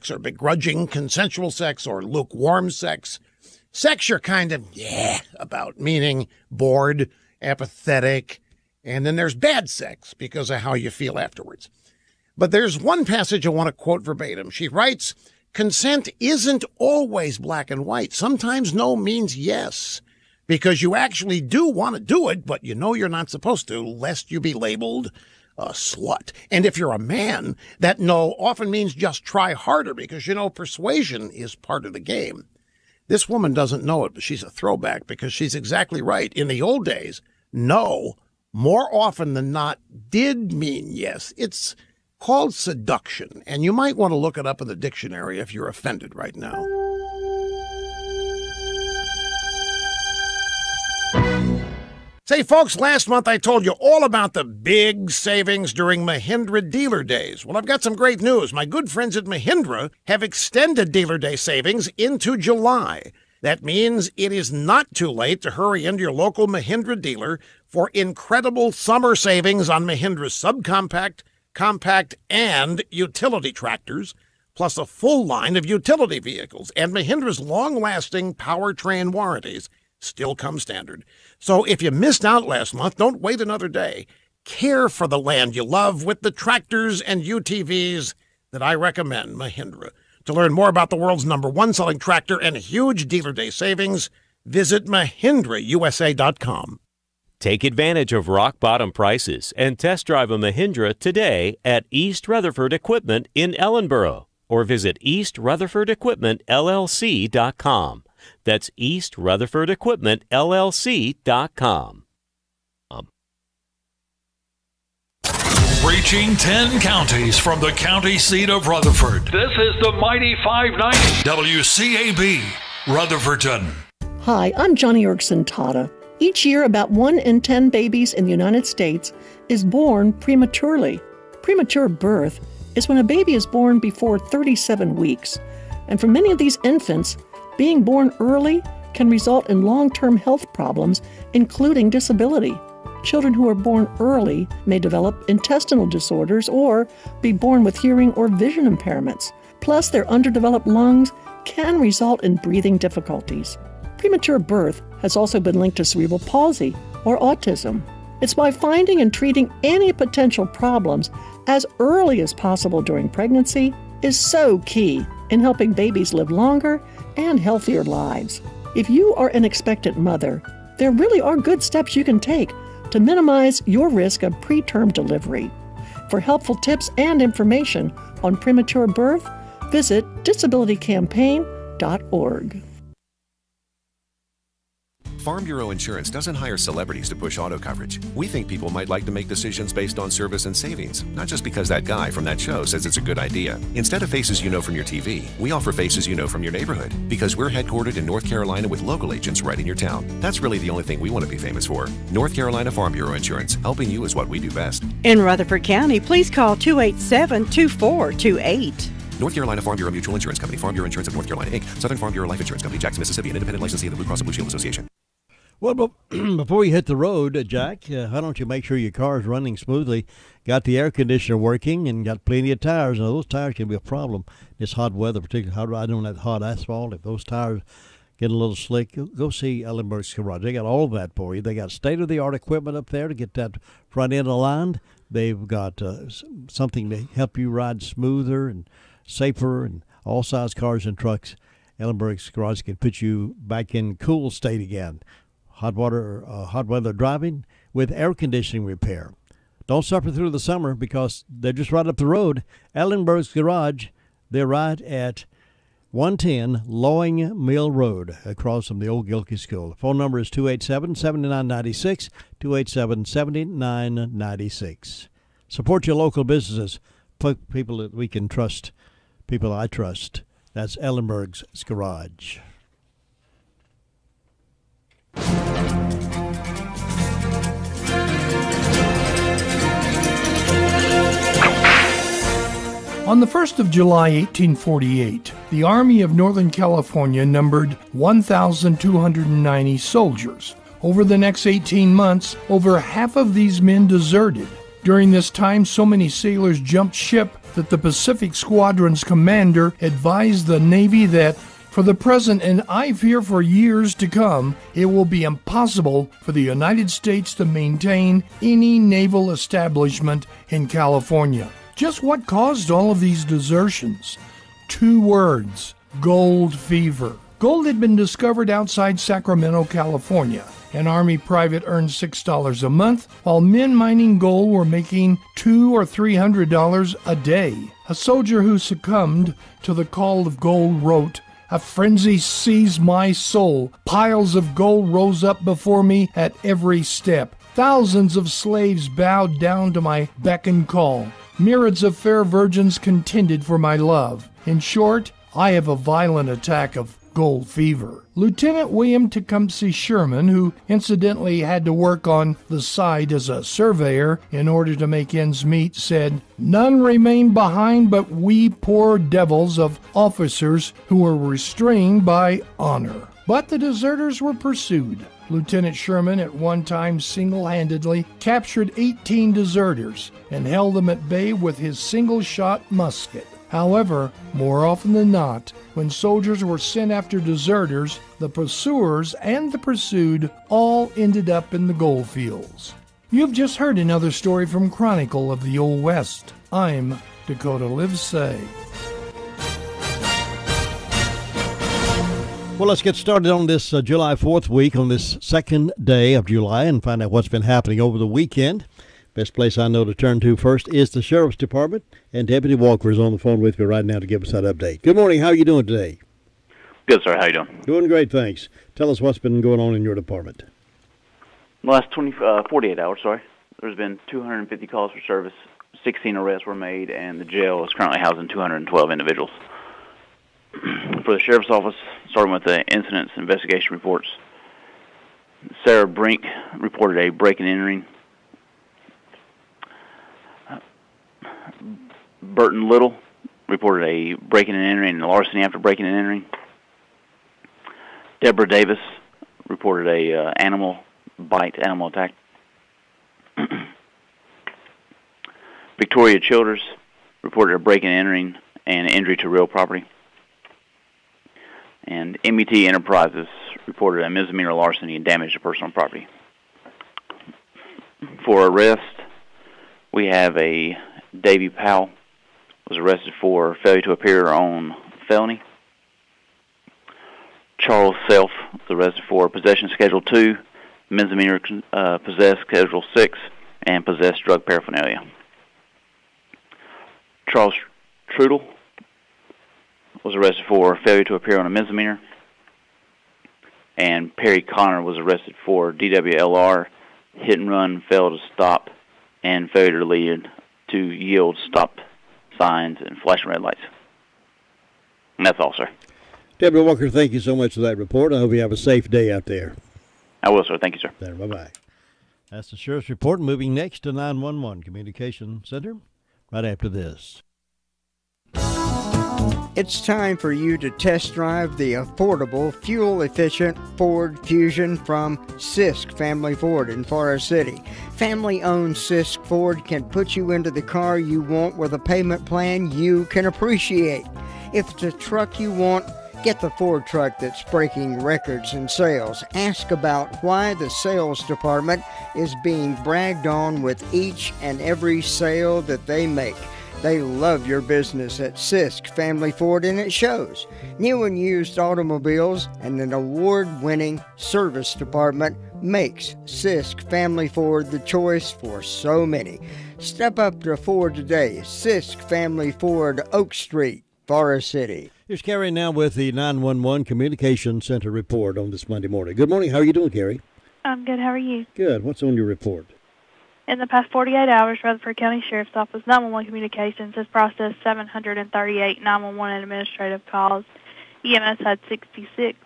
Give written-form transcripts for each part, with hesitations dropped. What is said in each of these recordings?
sex or begrudging consensual sex or lukewarm sex. Sex you're kind of, about, meaning bored, apathetic, and then there's bad sex because of how you feel afterwards. But there's one passage I want to quote verbatim. She writes, consent isn't always black and white. Sometimes no means yes, because you actually do want to do it, but you know you're not supposed to, lest you be labeled a slut. And if you're a man, that no often means just try harder, because, you know, persuasion is part of the game. This woman doesn't know it, but she's a throwback, because she's exactly right. In the old days, no, more often than not, did mean yes. It's called seduction, and you might want to look it up in the dictionary if you're offended right now. Say, folks, last month I told you all about the big savings during Mahindra Dealer Days. Well, I've got some great news. My good friends at Mahindra have extended Dealer Day savings into July. That means it is not too late to hurry into your local Mahindra dealer for incredible summer savings on Mahindra's subcompact, compact, and utility tractors, plus a full line of utility vehicles. And Mahindra's long-lasting powertrain warranties still come standard. So if you missed out last month, don't wait another day. Care for the land you love with the tractors and UTVs that I recommend, Mahindra. To learn more about the world's #1 selling tractor and huge Dealer Day savings, visit MahindraUSA.com. Take advantage of rock-bottom prices and test drive a Mahindra today at East Rutherford Equipment in Ellenboro, or visit EastRutherfordEquipmentLLC.com. That's EastRutherfordEquipmentLLC.com. Reaching 10 counties from the county seat of Rutherford. This is the Mighty 590 WCAB, Rutherfordton. Hi, I'm Johnny Erkson Tata. Each year, about 1 in 10 babies in the United States is born prematurely. Premature birth is when a baby is born before 37 weeks. And for many of these infants, being born early can result in long-term health problems, including disability. Children who are born early may develop intestinal disorders or be born with hearing or vision impairments. Plus, their underdeveloped lungs can result in breathing difficulties. Premature birth has also been linked to cerebral palsy or autism. It's why finding and treating any potential problems as early as possible during pregnancy is so key in helping babies live longer and healthier lives. If you are an expectant mother, there really are good steps you can take to minimize your risk of preterm delivery. For helpful tips and information on premature birth, visit disabilitycampaign.org. Farm Bureau Insurance doesn't hire celebrities to push auto coverage. We think people might like to make decisions based on service and savings, not just because that guy from that show says it's a good idea. Instead of faces you know from your TV, we offer faces you know from your neighborhood, because we're headquartered in North Carolina with local agents right in your town. That's really the only thing we want to be famous for. North Carolina Farm Bureau Insurance. Helping you is what we do best. In Rutherford County, please call 287-2428. North Carolina Farm Bureau Mutual Insurance Company, Farm Bureau Insurance of North Carolina, Inc., Southern Farm Bureau Life Insurance Company, Jackson, Mississippi, an independent licensee of the Blue Cross and Blue Shield Association. Well, before you hit the road, Jack, why don't you make sure your car is running smoothly, got the air conditioner working, and got plenty of tires. Now, those tires can be a problem this hot weather, particularly how riding on that hot asphalt. If those tires get a little slick, go see Ellenberg's Garage. They got all of that for you. They got state-of-the-art equipment up there to get that front end aligned. They've got something to help you ride smoother and safer, and all size cars and trucks. Ellenberg's Garage can put you back in cool state again. Hot weather driving with air conditioning repair. Don't suffer through the summer because they're just right up the road. Ellenberg's Garage, they're right at 110 Lowing Mill Road across from the old Gilkey School. The phone number is 287-7996, 287-7996. Support your local businesses, people that we can trust, people I trust. That's Ellenberg's Garage. On the 1st of July, 1848, the Army of Northern California numbered 1,290 soldiers. Over the next 18 months, over half of these men deserted. During this time, so many sailors jumped ship that the Pacific Squadron's commander advised the Navy that for the present, and I fear for years to come, it will be impossible for the United States to maintain any naval establishment in California. Just what caused all of these desertions? 2 words: gold fever. Gold had been discovered outside Sacramento, California. An Army private earned $6 a month, while men mining gold were making $200 or $300 a day. A soldier who succumbed to the call of gold wrote, "A frenzy seized my soul. Piles of gold rose up before me at every step. Thousands of slaves bowed down to my beck and call. Myriads of fair virgins contended for my love. In short, I have a violent attack of gold fever." Lieutenant William Tecumseh Sherman, who incidentally had to work on the side as a surveyor in order to make ends meet, said, "None remain behind but we poor devils of officers who were restrained by honor." But the deserters were pursued. Lieutenant Sherman at one time single-handedly captured 18 deserters and held them at bay with his single-shot musket. However, more often than not, when soldiers were sent after deserters, the pursuers and the pursued all ended up in the gold fields. You've just heard another story from Chronicle of the Old West. I'm Dakota Livesay. Well, let's get started on this July 4th week, on this second day of July, and find out what's been happening over the weekend. Best place I know to turn to first is the Sheriff's Department, and Deputy Walker is on the phone with me right now to give us that update. Good morning. How are you doing today? Good, sir. How you doing? Doing great, thanks. Tell us what's been going on in your department. The last 48 hours, there's been 250 calls for service, 16 arrests were made, and the jail is currently housing 212 individuals. For the Sheriff's Office, starting with the incidents investigation reports, Sarah Brink reported a break and entering. Burton Little reported a breaking and entering and larceny after breaking and entering. Deborah Davis reported a animal attack. Victoria Childers reported a break and entering and injury to real property. And MET Enterprises reported a misdemeanor larceny and damage to personal property. For arrest, we have a Davy Powell was arrested for failure to appear on felony. Charles Self was arrested for possession Schedule 2, misdemeanor possess Schedule 6, and possess drug paraphernalia. Charles Trudel was arrested for failure to appear on a misdemeanor. And Perry Connor was arrested for DWLR, hit and run, failed to stop, and failure to yield stop signs and flashing red lights. And that's all, sir. Deputy Walker, thank you so much for that report. I hope you have a safe day out there. I will, sir. Thank you, sir. There, bye-bye. That's the Sheriff's Report. Moving next to 911 Communication Center right after this. It's time for you to test drive the affordable, fuel-efficient Ford Fusion from Sisk Family Ford in Forest City. Family-owned Sisk Ford can put you into the car you want with a payment plan you can appreciate. If it's a truck you want, get the Ford truck that's breaking records in sales. Ask about why the sales department is being bragged on with each and every sale that they make. They love your business at Sisk Family Ford, and it shows. New and used automobiles and an award-winning service department makes Sisk Family Ford the choice for so many. Step up to Ford today. Sisk Family Ford, Oak Street, Forest City. Here's Carrie now with the 911 Communication Center report on this Monday morning. Good morning. How are you doing, Carrie? I'm good. How are you? Good. What's on your report? In the past 48 hours, Rutherford County Sheriff's Office 911 Communications has processed 738 911 and administrative calls. EMS had 66.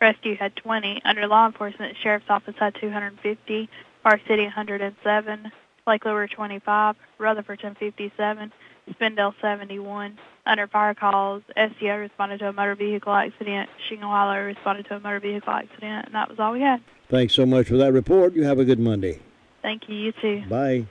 Rescue had 20. Under law enforcement, the Sheriff's Office had 250. Park City 107. Lake Lure 25. Rutherfordton 57. Spindale 71. Under fire calls, SCO responded to a motor vehicle accident. Shingawalo responded to a motor vehicle accident, and that was all we had. Thanks so much for that report. You have a good Monday. Thank you. You too. Bye.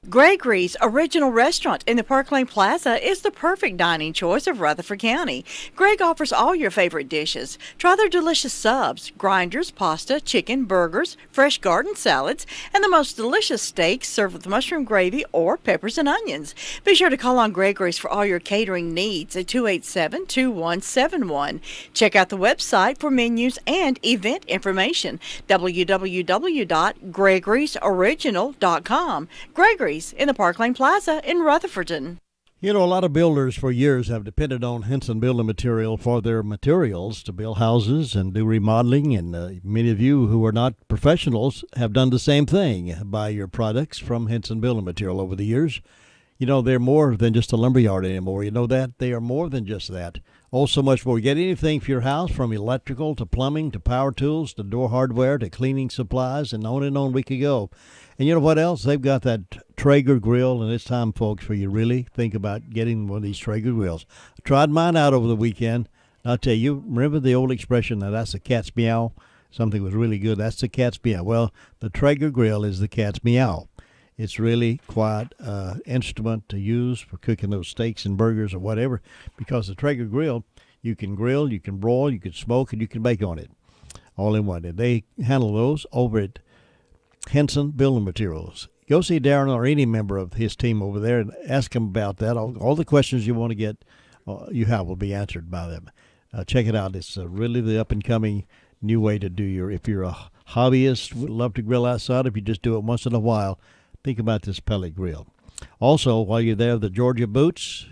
Gregory's Original Restaurant in the Park Lane Plaza is the perfect dining choice of Rutherford County. Greg offers all your favorite dishes. Try their delicious subs, grinders, pasta, chicken, burgers, fresh garden salads, and the most delicious steaks served with mushroom gravy or peppers and onions. Be sure to call on Gregory's for all your catering needs at 287-2171. Check out the website for menus and event information, www.gregorysoriginal.com. Gregory's in the Park Lane Plaza in Rutherfordton. You know, a lot of builders for years have depended on Henson Building Material for their materials to build houses and do remodeling, and many of you who are not professionals have done the same thing. Buy your products from Henson Building Material over the years. You know, they're more than just a lumberyard anymore. You know that? They are more than just that. Oh, so much more. You get anything for your house, from electrical to plumbing to power tools to door hardware to cleaning supplies, and on we could go. And you know what else? They've got that Traeger grill, and it's time, folks, for you to really think about getting one of these Traeger grills. I tried mine out over the weekend. I'll tell you, remember the old expression that that's the cat's meow? Something was really good. That's the cat's meow. Well, the Traeger grill is the cat's meow. It's really quite an instrument to use for cooking those steaks and burgers or whatever, because the Traeger grill, you can grill, you can broil, you can smoke, and you can bake on it all in one. And they handle those over at Henson Building Materials. Go see Darren or any member of his team over there and ask them about that. All the questions you want to get, you have will be answered by them. Check it out. It's really the up-and-coming new way to do if you're a hobbyist, would love to grill outside. If you just do it once in a while, think about this pellet grill. Also, while you're there, the Georgia boots.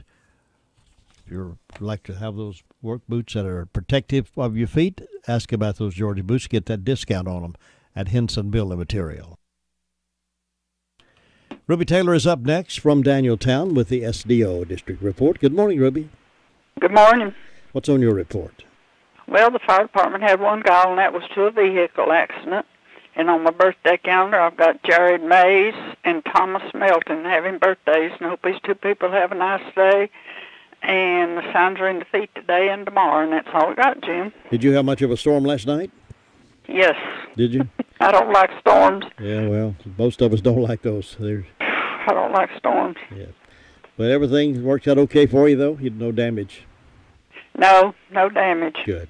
If you like to have those work boots that are protective of your feet, ask about those Georgia boots. Get that discount on them at Henson Building Material. Ruby Taylor is up next from Danieltown with the SDO District Report. Good morning, Ruby. Good morning. What's on your report? Well, the fire department had one call, and that was to a vehicle accident. And on my birthday calendar, I've got Jared Mays and Thomas Melton having birthdays, and I hope these two people have a nice day. And the signs are in the feet today and tomorrow, and that's all I got, Jim. Did you have much of a storm last night? Yes. Did you? I don't like storms. Yeah, well, most of us don't like those. I don't like storms. Yeah. But everything worked out okay for you, though? You had no damage? No damage. Good.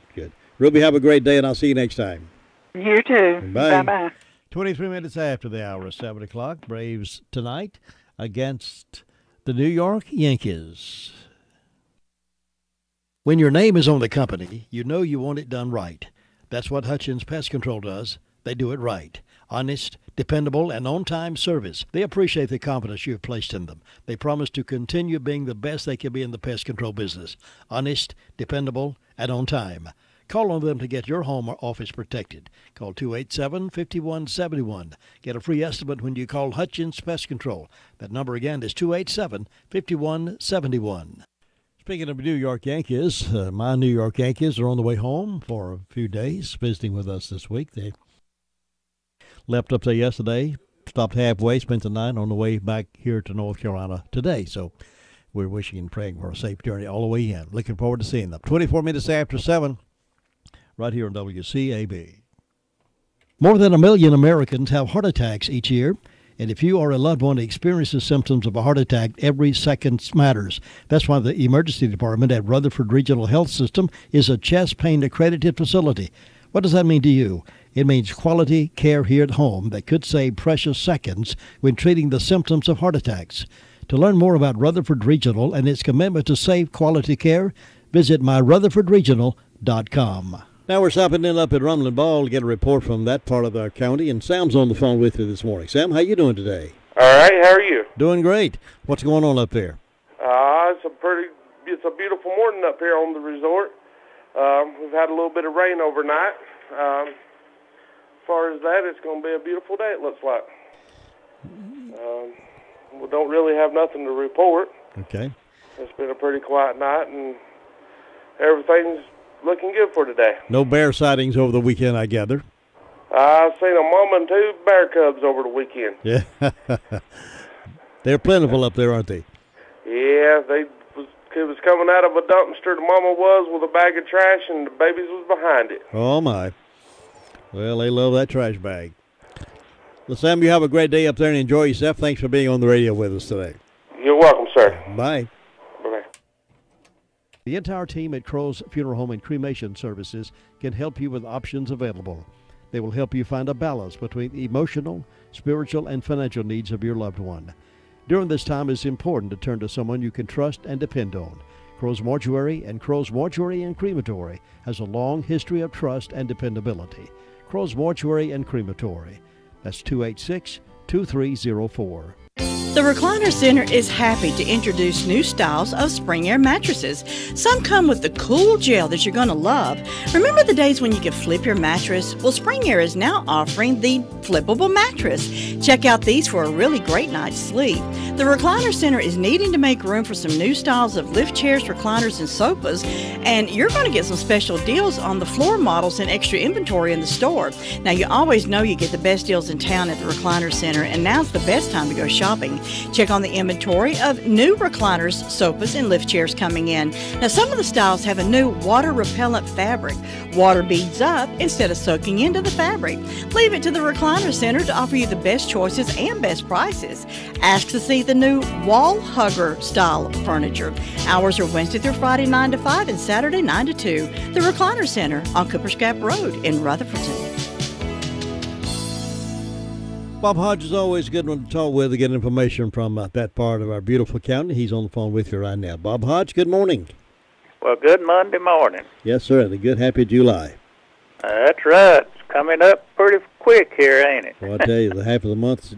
Ruby, have a great day, and I'll see you next time. You too. Bye. Bye-bye. 23 minutes after the hour of 7 o'clock. Braves tonight against the New York Yankees. When your name is on the company, you know you want it done right. That's what Hutchins Pest Control does. They do it right. Honest, dependable, and on-time service. They appreciate the confidence you have placed in them. They promise to continue being the best they can be in the pest control business. Honest, dependable, and on time. Call on them to get your home or office protected. Call 287-5171. Get a free estimate when you call Hutchins Pest Control. That number again is 287-5171. Speaking of New York Yankees, my New York Yankees are on the way home for a few days, visiting with us this week. They left up there yesterday, stopped halfway, spent the night on the way back here to North Carolina today. So we're wishing and praying for a safe journey all the way in. Looking forward to seeing them. 24 minutes after 7, right here on WCAB. More than 1 million Americans have heart attacks each year. And if you are a loved one who experiences symptoms of a heart attack, every second matters. That's why the emergency department at Rutherford Regional Health System is a chest pain accredited facility. What does that mean to you? It means quality care here at home that could save precious seconds when treating the symptoms of heart attacks. To learn more about Rutherford Regional and its commitment to safe quality care, visit myrutherfordregional.com. Now we're stopping in up at Rumlin Ball to get a report from that part of our county, and Sam's on the phone with you this morning. Sam, how you doing today? All right, how are you? Doing great. What's going on up there? It's a beautiful morning up here on the resort. We've had a little bit of rain overnight. As far as that, it's going to be a beautiful day, it looks like. We don't really have nothing to report. Okay. It's been a pretty quiet night, and everything's looking good for today. No bear sightings over the weekend, I gather. I've seen a mama and 2 bear cubs over the weekend. Yeah. They're plentiful up there, aren't they? Yeah, it was coming out of a dumpster, the mama was, with a bag of trash, and the babies was behind it. Oh, my. Well, they love that trash bag. Well, Sam, you have a great day up there and enjoy yourself. Thanks for being on the radio with us today. You're welcome, sir. Bye. Bye-bye. The entire team at Crow's Funeral Home and Cremation Services can help you with options available. They will help you find a balance between the emotional, spiritual, and financial needs of your loved one. During this time, it's important to turn to someone you can trust and depend on. Crow's Mortuary and Crow's Mortuary and Crematory has a long history of trust and dependability. Crow's Mortuary and Crematory. That's 286-2304. The Recliner Center is happy to introduce new styles of Spring Air mattresses. Some come with the cool gel that you're going to love. Remember the days when you could flip your mattress? Well, Spring Air is now offering the flippable mattress. Check out these for a really great night's sleep. The Recliner Center is needing to make room for some new styles of lift chairs, recliners, and sofas, and you're going to get some special deals on the floor models and extra inventory in the store. Now, you always know you get the best deals in town at the Recliner Center, and now's the best time to go shopping. Check on the inventory of new recliners, sofas, and lift chairs coming in. Now, some of the styles have a new water-repellent fabric. Water beads up instead of soaking into the fabric. Leave it to the Recliner Center to offer you the best choices and best prices. Ask to see the new wall hugger style furniture. Hours are Wednesday through Friday 9 to 5 and Saturday 9 to 2. The Recliner Center on Cooper's Gap Road in Rutherfordton. Bob Hodge is always a good one to talk with to get information from that part of our beautiful county. He's on the phone with you right now. Bob Hodge, good morning. Well, good Monday morning. Yes, sir. And a good happy July. That's right. It's coming up pretty quick here, ain't it? Well, I tell you, the half of the month,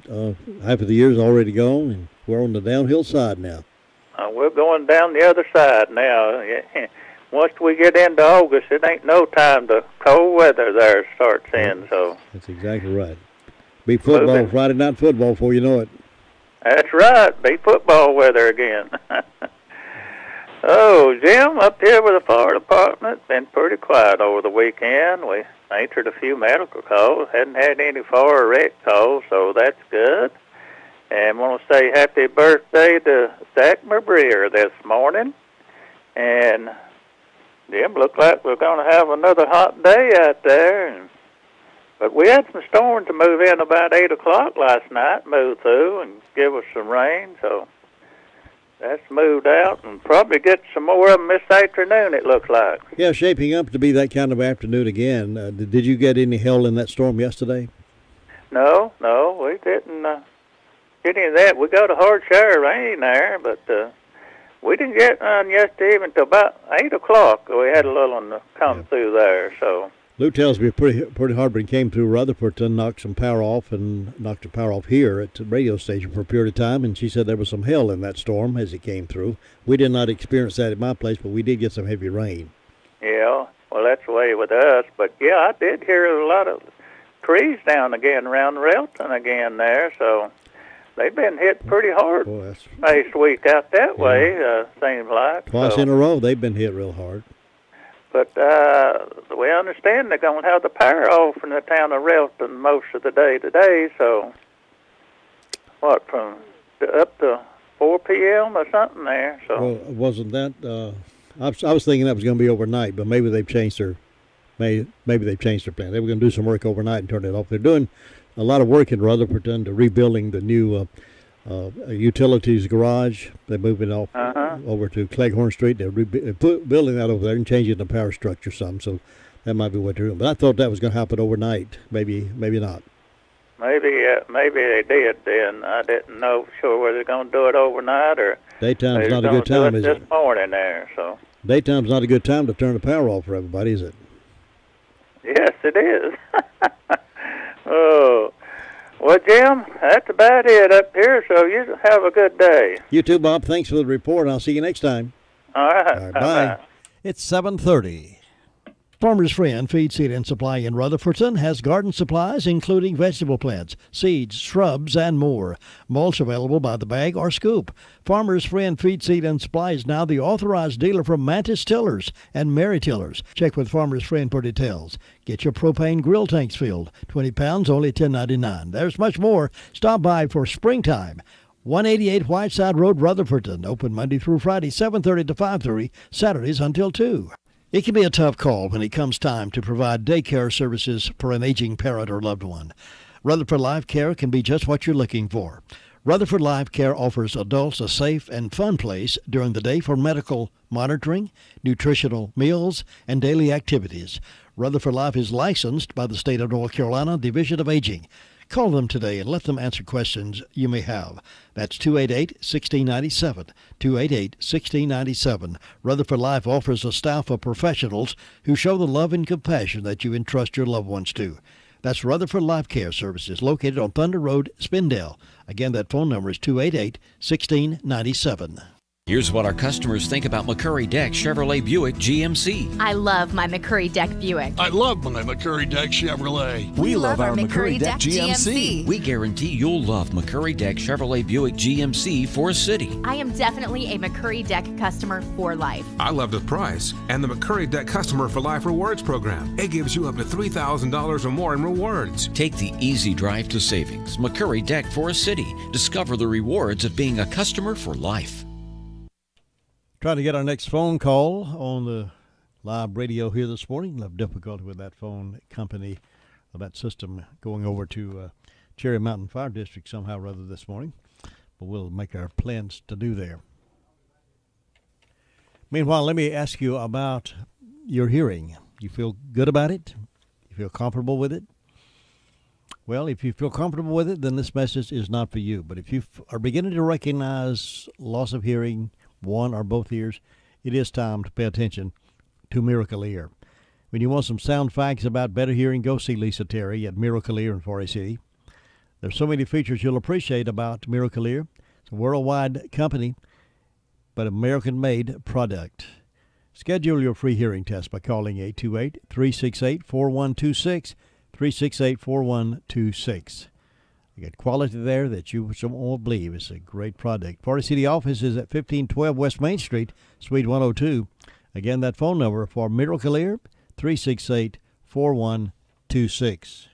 half of the year is already gone, and we're on the downhill side now. We're going down the other side now. Once we get into August, it ain't no time to cold weather there starts in. So that's exactly right. Be football, Friday night football before you know it. That's right. Be football weather again. Oh, Jim, up here with the fire department, been pretty quiet over the weekend. We answered a few medical calls, hadn't had any fire wreck calls, so that's good. And I want to say happy birthday to Zach Mabrier this morning. And, Jim, look like we're going to have another hot day out there. But we had some storms to move in about 8 o'clock last night, move through and give us some rain, so that's moved out, and probably get some more of them this afternoon, it looks like. Yeah, shaping up to be that kind of afternoon again. Did you get any hail in that storm yesterday? No, we didn't get any of that. We got a hard shower of rain there, but we didn't get none yesterday even until about 8 o'clock. We had a little one come through there, so. Lou tells me pretty hard, but he came through Rutherfordton, knocked some power off, and knocked the power off here at the radio station for a period of time, and she said there was some hail in that storm as it came through. We did not experience that at my place, but we did get some heavy rain. Yeah, well, that's the way with us. But, yeah, I did hear a lot of trees down again around Relton again there, so they've been hit pretty hard last week out that way, seems like. Twice in a row, they've been hit real hard. But we understand they're going to have the power off in the town of Relton most of the day today. So, from up to 4 p.m. or something there. So, well, wasn't that? I was thinking that was going to be overnight, but maybe they've changed their maybe they've changed their plan. They were going to do some work overnight and turn it off. They're doing a lot of work in Rutherfordton to rebuilding the new utilities garage. They're moving off over to Cleghorn Street. They're building that over there and changing the power structure some. So that might be what they're doing. But I thought that was going to happen overnight. Maybe not. Maybe they did. Then I didn't know for sure whether they're going to do it overnight or daytime's not a good time, is it? This morning there. So daytime's not a good time to turn the power off for everybody, is it? Yes, it is. Oh. Well, Jim, that's about it up here, so you have a good day. You too, Bob. Thanks for the report. I'll see you next time. All right. Bye. It's 7:30. Farmer's Friend Feed, Seed, and Supply in Rutherfordton has garden supplies including vegetable plants, seeds, shrubs, and more. Mulch available by the bag or scoop. Farmer's Friend Feed, Seed, and Supply is now the authorized dealer for Mantis Tillers and Mary Tillers. Check with Farmer's Friend for details. Get your propane grill tanks filled. 20 pounds, only $10.99. There's much more. Stop by for springtime. 188 Whiteside Road, Rutherfordton. Open Monday through Friday, 7:30 to 5:30. Saturdays until 2. It can be a tough call when it comes time to provide daycare services for an aging parent or loved one. Rutherford Life Care can be just what you're looking for. Rutherford Life Care offers adults a safe and fun place during the day for medical monitoring, nutritional meals, and daily activities. Rutherford Life is licensed by the state of North Carolina Division of Aging. Call them today and let them answer questions you may have. That's 288-1697, 288-1697. Rutherford Life offers a staff of professionals who show the love and compassion that you entrust your loved ones to. That's Rutherford Life Care Services, located on Thunder Road, Spindale. Again, that phone number is 288-1697. Here's what our customers think about McCurry Deck Chevrolet Buick GMC. I love my McCurry Deck Buick. I love my McCurry Deck Chevrolet. We love our McCurry Deck GMC. We guarantee you'll love McCurry Deck Chevrolet Buick GMC for a city. I am definitely a McCurry Deck customer for life. I love the price and the McCurry Deck Customer for Life Rewards program. It gives you up to $3,000 or more in rewards. Take the easy drive to savings. McCurry Deck for a city. Discover the rewards of being a customer for life. Trying to get our next phone call on the live radio here this morning. We'll have difficulty with that phone company or that system going over to Cherry Mountain Fire District somehow or other this morning. But we'll make our plans to do there. Meanwhile, let me ask you about your hearing. You feel good about it? You feel comfortable with it? Well, if you feel comfortable with it, then this message is not for you. But if you are beginning to recognize loss of hearing, one or both ears, it is time to pay attention to Miracle Ear. When you want some sound facts about better hearing, go see Lisa Terry at Miracle Ear in Forest City. There's so many features you'll appreciate about Miracle Ear. It's a worldwide company, but American-made product. Schedule your free hearing test by calling 828-368-4126, 368-4126. You get quality there that you won't believe. It's a great product. Forest City office is at 1512 West Main Street, Suite 102. Again, that phone number for Miracle Ear, 368-4126.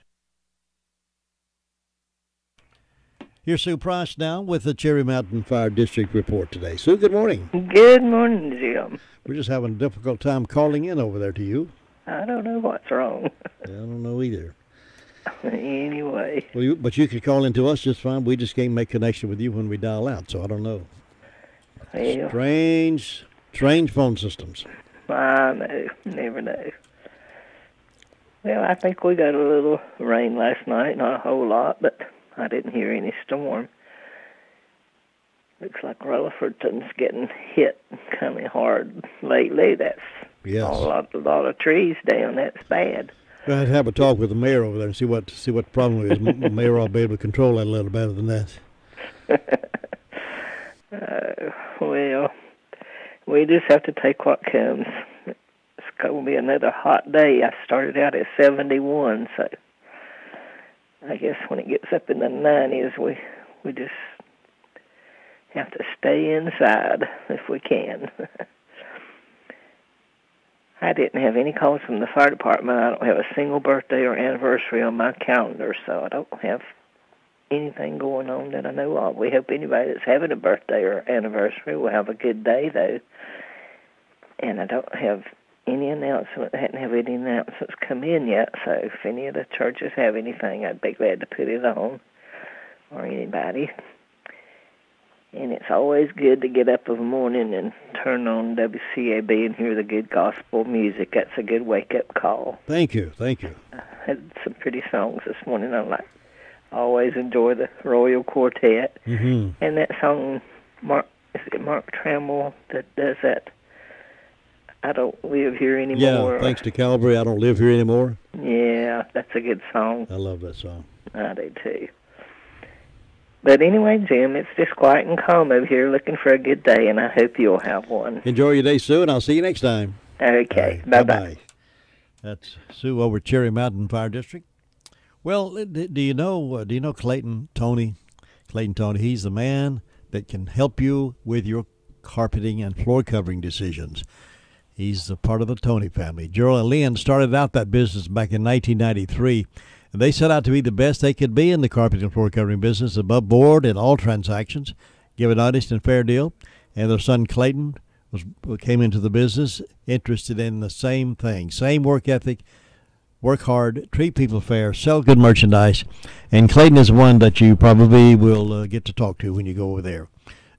Here's Sue Price now with the Cherry Mountain Fire District report today. Sue, good morning. Good morning, Jim. We're just having a difficult time calling in over there to you. I don't know what's wrong. I don't know either. Anyway. Well, but you could call into us just fine. We just can't make connection with you when we dial out, so I don't know. Well, Strange phone systems. I know. Never know. Well, I think we got a little rain last night, not a whole lot, but I didn't hear any storm. Looks like Rutherford's getting hit kind of hard lately. That's a lot of trees down. That's bad. I'd have a talk with the mayor over there and see what the problem is. The mayor will be able to control that a little better than that. Well, we just have to take what comes. It's going to be another hot day. I started out at 71, so I guess when it gets up in the 90s, we just have to stay inside if we can. I didn't have any calls from the fire department. I don't have a single birthday or anniversary on my calendar, so I don't have anything going on that I know of. We hope anybody that's having a birthday or anniversary will have a good day, though. And I don't have any announcement. I hadn't have any announcements come in yet, so if any of the churches have anything, I'd be glad to put it on, or anybody. And it's always good to get up in the morning and turn on WCAB and hear the good gospel music. That's a good wake-up call. Thank you. I had some pretty songs this morning. I always enjoy the Royal Quartet. Mm-hmm. And that song, Mark Trammell that does that, I Don't Live Here Anymore. Yeah, thanks to Calvary, I Don't Live Here Anymore. Yeah, that's a good song. I love that song. I do, too. But anyway, Jim, it's just quiet and calm over here, looking for a good day, and I hope you'll have one. Enjoy your day, Sue, and I'll see you next time. Okay, bye-bye. That's Sue over at Cherry Mountain Fire District. Well, do you know Clayton Tony? Clayton Tony, he's the man that can help you with your carpeting and floor covering decisions. He's a part of the Tony family. Gerald and Lynn started out that business back in 1993. And they set out to be the best they could be in the carpet and floor covering business, above board in all transactions, give an honest and fair deal. And their son Clayton came into the business interested in the same thing, same work ethic, work hard, treat people fair, sell good merchandise, and Clayton is one that you probably will get to talk to when you go over there.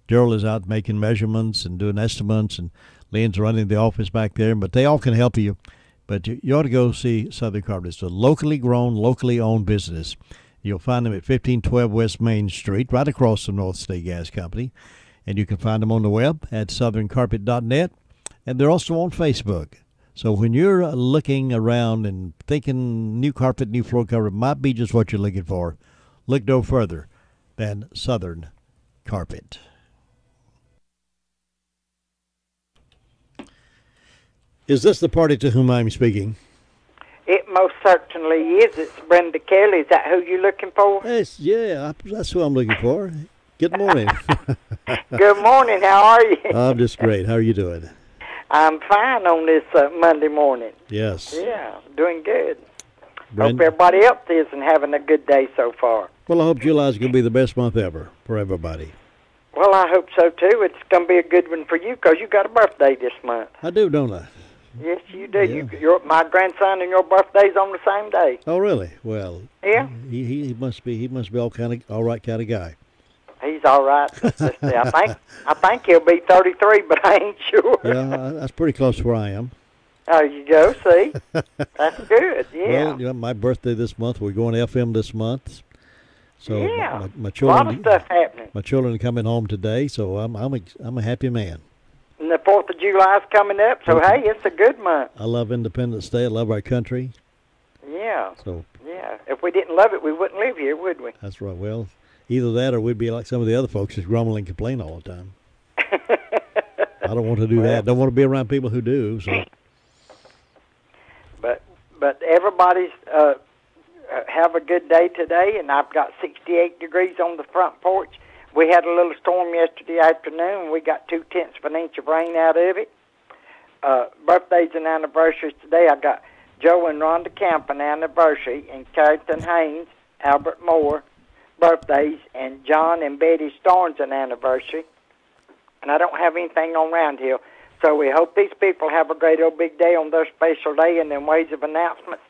Gerald is out making measurements and doing estimates, and Lynn's running the office back there, but they all can help you. But you ought to go see Southern Carpet. It's a locally grown, locally owned business. You'll find them at 1512 West Main Street, right across from North State Gas Company. And you can find them on the web at southerncarpet.net. And they're also on Facebook. So when you're looking around and thinking new carpet, new floor cover might be just what you're looking for, look no further than Southern Carpet. Is this the party to whom I'm speaking? It most certainly is. It's Brenda Kelly. Is that who you're looking for? Yes, yeah, that's who I'm looking for. Good morning. Good morning. How are you? I'm just great. How are you doing? I'm fine on this Monday morning. Yes. Yeah, doing good. Brenda? Hope everybody else is and having a good day so far. Well, I hope July's going to be the best month ever for everybody. Well, I hope so, too. It's going to be a good one for you because you got a birthday this month. I do, don't I? Yes, you do. Yeah. My grandson and your birthday's on the same day. Oh, really? Well, yeah. He must be all right kind of guy. He's all right. I think he'll be 33, but I ain't sure. Yeah, that's pretty close to where I am. There you go. See, that's good. Yeah. Well, my birthday this month. We're going to FM this month. So yeah, my children, a lot of stuff happening. My children are coming home today, so I'm a happy man. And the 4th of July is coming up, so hey, it's a good month. I love Independence Day. I love our country. Yeah. So yeah, if we didn't love it, we wouldn't live here, would we? That's right. Well, either that or we'd be like some of the other folks who grumble and complain all the time. I don't want to do that. Don't want to be around people who do. So. But everybody's have a good day today, and I've got 68 degrees on the front porch. We had a little storm yesterday afternoon, and we got 0.2 of an inch of rain out of it. Birthdays and anniversaries today. I got Joe and Rhonda Camp an anniversary, and Carrington Haynes, Albert Moore, birthdays, and John and Betty Starnes an anniversary. And I don't have anything on Round Hill. So we hope these people have a great old big day on their special day. And in ways of announcements,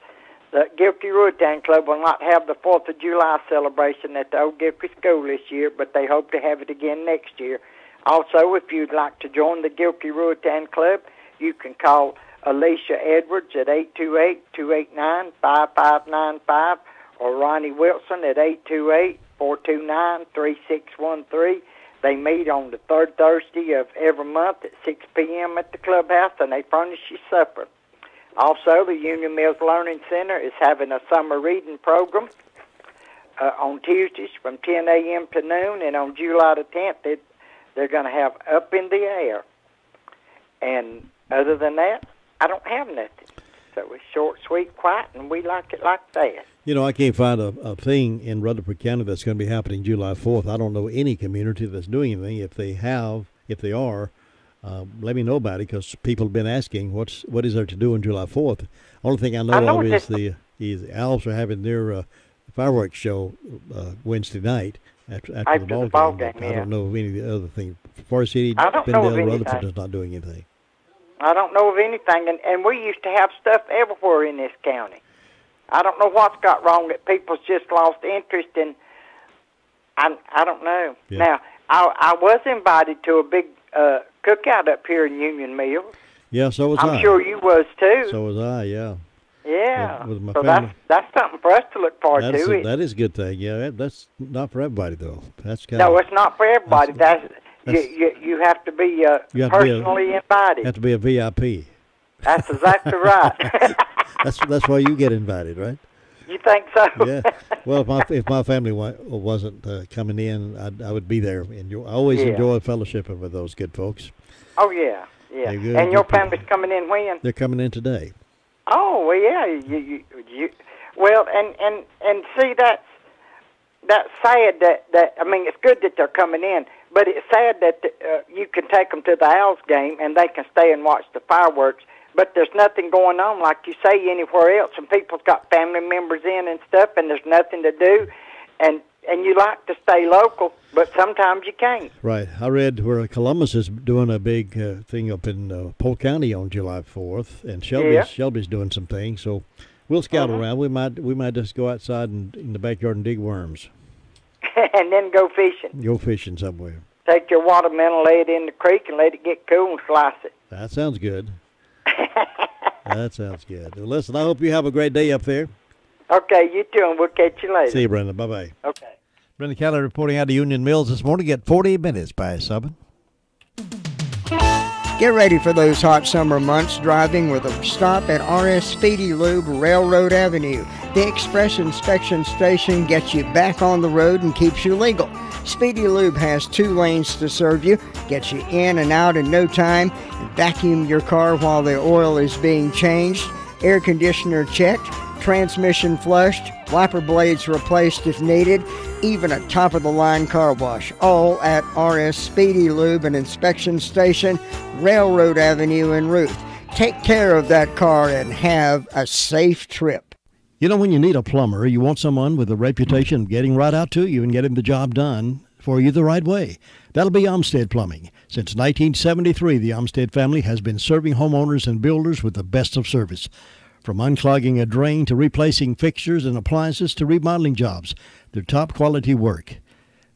the Gilkey Ruatan Club will not have the 4th of July celebration at the old Gilkey School this year, but they hope to have it again next year. Also, if you'd like to join the Gilkey Ruatan Club, you can call Alicia Edwards at 828-289-5595 or Ronnie Wilson at 828-429-3613. They meet on the third Thursday of every month at 6 p.m. at the clubhouse, and they furnish you supper. Also, the Union Mills Learning Center is having a summer reading program on Tuesdays from 10 a.m. to noon, and on July the 10th, they're going to have Up in the Air. And other than that, I don't have nothing. So it's short, sweet, quiet, and we like it like that. You know, I can't find a thing in Rutherford County that's going to be happening July 4th. I don't know any community that's doing anything. If they are, let me know about it, because people have been asking what is there to do on July 4th. Only thing I know of is the Alps are having their fireworks show Wednesday night after the ball game. I don't know of any of the other things. Forest City, Pendle, Rutherford is not doing anything. I don't know of anything, and we used to have stuff everywhere in this county. I don't know what's got wrong that people's just lost interest in. I don't know. Yeah. Now, I was invited to a big cookout up here in Union Mills. Yeah, so was I. I'm sure you was too. So was I, yeah. Yeah. With my so family. That's something for us to look forward to. That is a good thing. Yeah, that's not for everybody though. That's no, it's not for everybody. You have to be personally invited. You have to be a VIP. That's exactly right. That's why you get invited, right? You think so? Yeah. Well, if my family wasn't coming in, I would be there. I always enjoy fellowshipping with those good folks. Oh yeah. And your family's coming in when? They're coming in today. Oh well, yeah. You well, and see that's sad that I mean it's good that they're coming in, but it's sad that you can take them to the Owls game and they can stay and watch the fireworks. But there's nothing going on, like you say, anywhere else. And people's got family members in and stuff, and there's nothing to do. And you like to stay local, but sometimes you can't. Right. I read where Columbus is doing a big thing up in Polk County on July 4th, and Shelby's doing some things. So We'll scout around. We might just go outside and in the backyard and dig worms. And then go fishing. Go fishing somewhere. Take your watermelon, lay it in the creek, and let it get cool and slice it. That sounds good. That sounds good. Well, listen, I hope you have a great day up there. Okay, you too, and we'll catch you later. See you, Brenda. Bye-bye. Okay. Brenda Kelly reporting out of Union Mills this morning at 40 minutes past 7. Get ready for those hot summer months driving with a stop at RS Speedy Lube, Railroad Avenue. The Express Inspection Station gets you back on the road and keeps you legal. Speedy Lube has 2 lanes to serve you, gets you in and out in no time, and vacuum your car while the oil is being changed, air conditioner checked, transmission flushed, wiper blades replaced if needed, even a top-of-the-line car wash, all at RS Speedy Lube and Inspection Station, Railroad Avenue in Ruth. Take care of that car and have a safe trip. You know, when you need a plumber, you want someone with a reputation of getting right out to you and getting the job done for you the right way. That'll be Umstead Plumbing. Since 1973, the Umstead family has been serving homeowners and builders with the best of service. From unclogging a drain to replacing fixtures and appliances to remodeling jobs, their top quality work,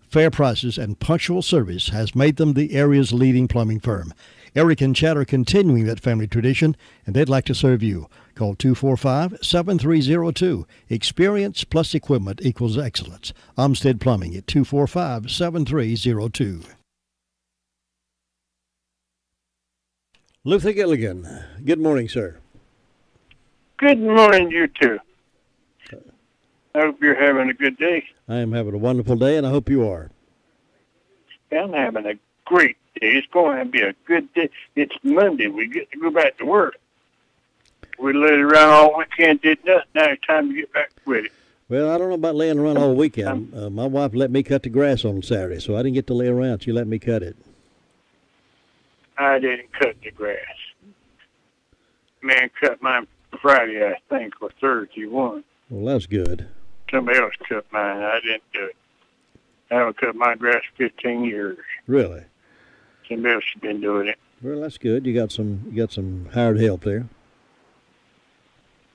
fair prices, and punctual service has made them the area's leading plumbing firm. Eric and Chad are continuing that family tradition, and they'd like to serve you. Call 245-7302. Experience plus equipment equals excellence. Umstead Plumbing at 245-7302. Luther Gilligan, good morning, sir. Good morning, you two. I hope you're having a good day. I am having a wonderful day, and I hope you are. I'm having a great day. It's going to be a good day. It's Monday. We get to go back to work. We laid around all weekend, did nothing. Now it's time to get back with it. Well, I don't know about laying around all weekend. My wife let me cut the grass on Saturday, so I didn't get to lay around. She let me cut it. I didn't cut the grass. Man cut mine Friday, I think, or Thursday one. Well, that's good. Somebody else cut mine. I didn't do it. I haven't cut my grass 15 years. Really? Somebody else has been doing it. Well, that's good. You got some hired help there.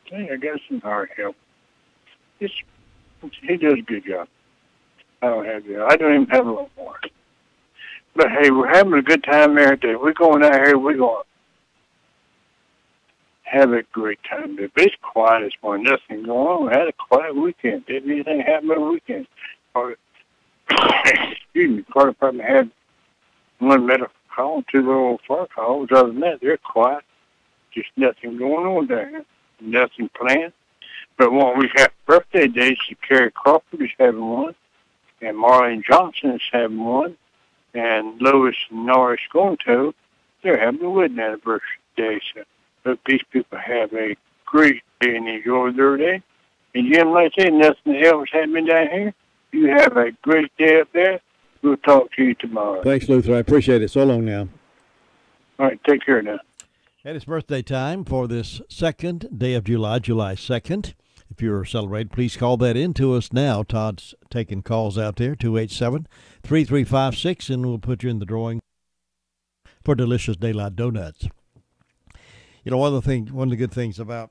I think I got some hired help. He does a good job. I don't have it. I don't even have a little more. But hey, we're having a good time there today. We're going out here. We're going to have a great time. If it's quiet this morning, nothing going on. We had a quiet weekend. Didn't anything happen on the weekend? Excuse me. Car department had one medical call, 2 little fire calls. Other than that, they're quiet. Just nothing going on there. Nothing planned. But when we got birthday days, Carrie Crawford is having one, and Marlene Johnson is having one, and Lois and Norris Gonto, they're having a wedding anniversary. So hope these people have a great day and enjoy their day. And Jim, like I said, nothing else happening down here. You have a great day up there. We'll talk to you tomorrow. Thanks, Luther. I appreciate it. So long now. All right, take care now. And it's birthday time for this second day of July, July 2nd. If you're celebrating, please call that in to us now. Todd's taking calls out there, 287-3356, and we'll put you in the drawing for delicious Daylight Donuts. You know, one of the good things about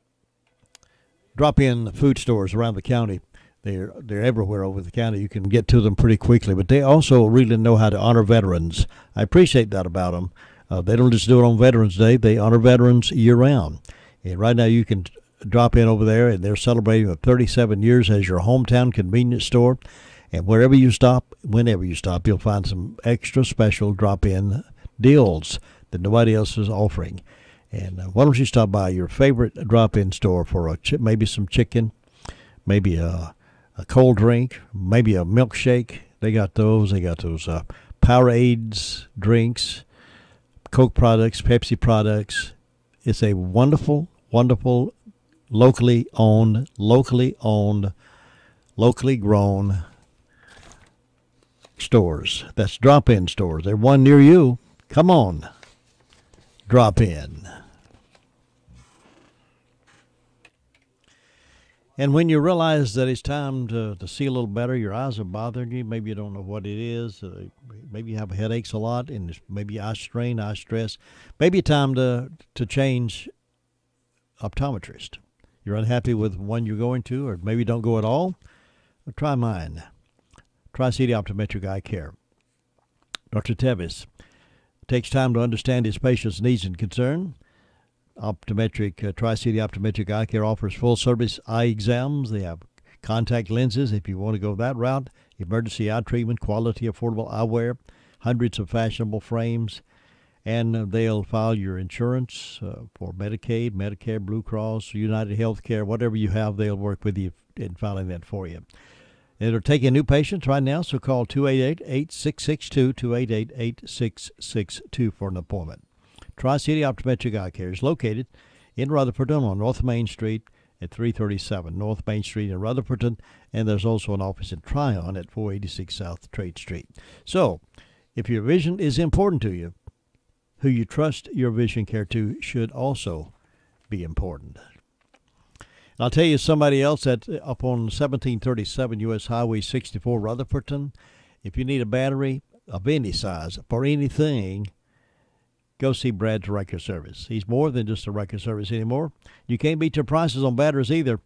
drop-in food stores around the county, they're everywhere over the county. You can get to them pretty quickly, but they also really know how to honor veterans. I appreciate that about them. They don't just do it on Veterans Day. They honor veterans year-round. And right now you can drop in over there, and they're celebrating 37 years as your hometown convenience store. And wherever you stop, whenever you stop, you'll find some extra special drop-in deals that nobody else is offering. And why don't you stop by your favorite drop-in store for maybe some chicken, maybe a cold drink, maybe a milkshake. They got those. They got those Powerades drinks, Coke products, Pepsi products. It's a wonderful, wonderful, locally owned, locally grown stores. That's drop-in stores. There's one near you. Come on. Drop in. And when you realize that it's time to see a little better, your eyes are bothering you, maybe you don't know what it is, maybe you have headaches a lot, and it's maybe eye strain, eye stress, maybe time to change optometrist. You're unhappy with one you're going to, or maybe don't go at all? Well, try mine. Tri-City Optometric Eye Care. Dr. Tevis takes time to understand his patient's needs and concern. Tri-City Optometric Eye Care offers full-service eye exams. They have contact lenses if you want to go that route, emergency eye treatment, quality, affordable eyewear, hundreds of fashionable frames, and they'll file your insurance for Medicaid, Medicare, Blue Cross, United Healthcare, whatever you have, they'll work with you in filing that for you. They're taking new patients right now, so call 288-8662, 288-8662 for an appointment. Tri-City Optometric Eye Care is located in Rutherford on North Main Street at 337 North Main Street in Rutherford, and there's also an office in Tryon at 486 South Trade Street. So, if your vision is important to you, who you trust your vision care to should also be important. I'll tell you somebody else that up on 1737 U.S. Highway 64 Rutherford, if you need a battery of any size for anything, go see Brad's Wrecker Service. He's more than just a wrecker service anymore. You can't beat your prices on batteries either.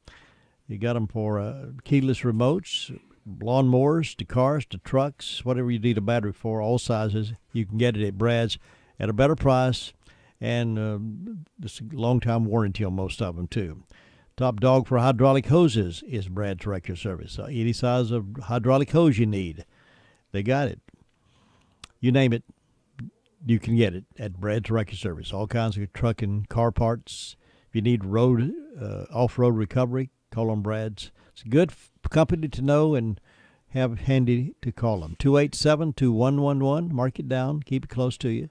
You got them for keyless remotes, lawnmowers, to cars, to trucks, whatever you need a battery for, all sizes. You can get it at Brad's at a better price, and it's a long-time warranty on most of them, too. Top dog for hydraulic hoses is Brad's Wrecker Service. Any size of hydraulic hose you need, they got it. You name it, you can get it at Brad's Wrecker Service. All kinds of truck and car parts. If you need road, off-road recovery, call on Brad's. It's a good company to know and have handy to call them. 287-2111. Mark it down. Keep it close to you.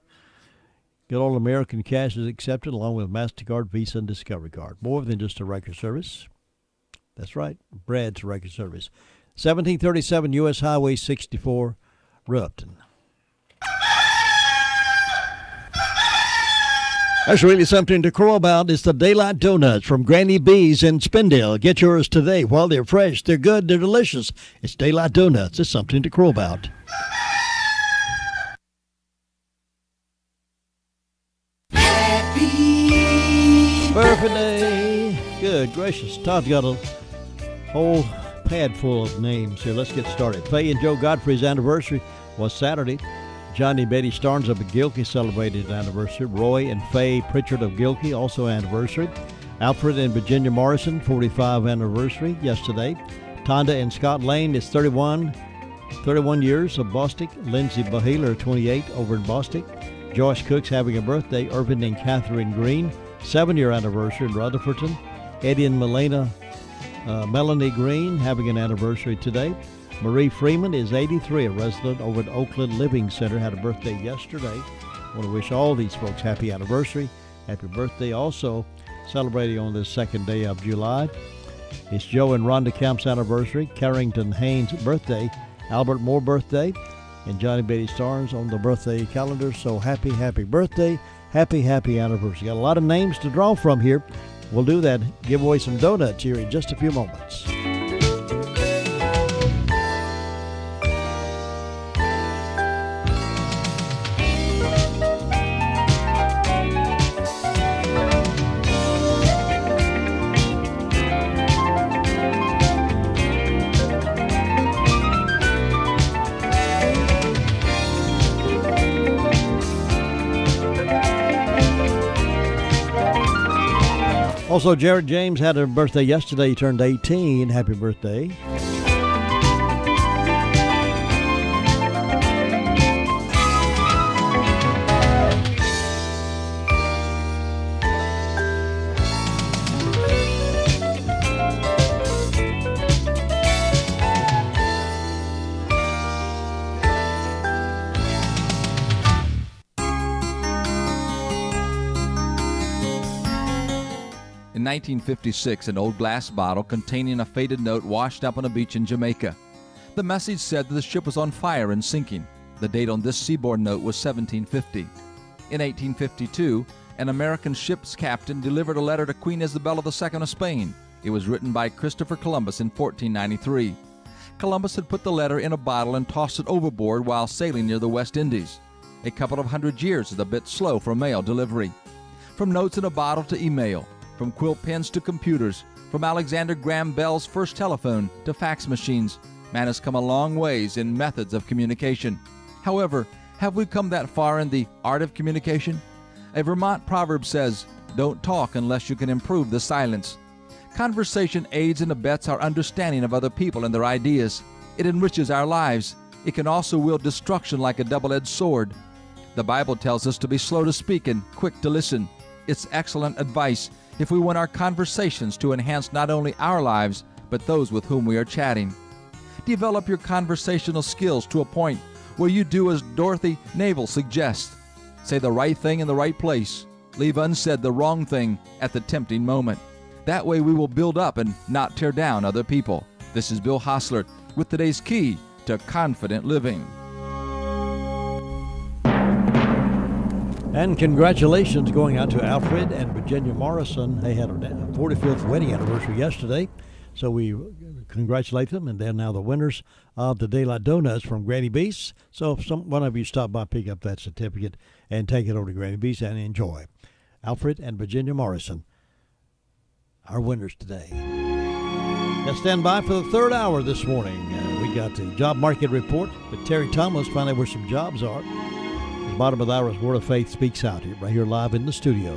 Get all American cash is accepted along with MasterCard, Visa, and Discovery Card. More than just a record service. That's right, Brad's Record Service. 1737 U.S. Highway 64, Rupton. That's really something to crow about. It's the Daylight Donuts from Granny B's in Spindale. Get yours today while they're fresh. They're good. They're delicious. It's Daylight Donuts. It's something to crow about. Birthday. Good gracious. Todd's got a whole pad full of names here. Let's get started. Faye and Joe Godfrey's anniversary was Saturday. Johnny and Betty Starnes of Gilkey celebrated his anniversary. Roy and Faye Pritchard of Gilkey, also anniversary. Alfred and Virginia Morrison, 45 anniversary yesterday. Tonda and Scott Lane is 31 years of Bostic. Lindsay Bahealer, 28, over in Bostic. Joyce Cook's having a birthday. Irvin and Catherine Green, 7-year anniversary in Rutherford. Eddie and Melanie Green having an anniversary today. Marie Freeman is 83, a resident over at Oakland Living Center, had a birthday yesterday. I want to wish all these folks happy anniversary. Happy birthday also celebrating on this second day of July. It's Joe and Rhonda Camp's anniversary, Carrington Haynes' birthday, Albert Moore birthday, and Johnny Betty Starnes on the birthday calendar. So happy birthday, happy anniversary. Got a lot of names to draw from here. We'll do that, give away some donuts here in just a few moments. Also, Jared James had a birthday yesterday. He turned 18. Happy birthday. In 1956, an old glass bottle containing a faded note washed up on a beach in Jamaica. The message said that the ship was on fire and sinking. The date on this seaboard note was 1750. In 1852, an American ship's captain delivered a letter to Queen Isabella II of Spain. It was written by Christopher Columbus in 1493. Columbus had put the letter in a bottle and tossed it overboard while sailing near the West Indies. A couple of 100 years is a bit slow for mail delivery. From notes in a bottle to email, from quill pens to computers, From Alexander Graham Bell's first telephone to fax machines, man has come a long ways in methods of communication. However, have we come that far in the art of communication? A Vermont proverb says, "Don't talk unless you can improve the silence." Conversation aids and abets our understanding of other people and their ideas. It enriches our lives. It can also wield destruction like a double-edged sword. The Bible tells us to be slow to speak and quick to listen. It's excellent advice if we want our conversations to enhance not only our lives, but those with whom we are chatting. Develop your conversational skills to a point where you do as Dorothy Navel suggests. Say the right thing in the right place. Leave unsaid the wrong thing at the tempting moment. That way we will build up and not tear down other people. This is Bill Hostler with today's key to confident living. And congratulations going out to Alfred and Virginia Morrison. They had a 45th wedding anniversary yesterday, so we congratulate them, and they're now the winners of the Daylight Donuts from Granny B's. So if one of you stop by, pick up that certificate and take it over to Granny B's and enjoy. Alfred and Virginia Morrison, our winners today. Now stand by for the third hour this morning. We got the job market report with Terry Thomas, find out where some jobs are. The bottom of the hour's Word of Faith speaks out here, right here live in the studio.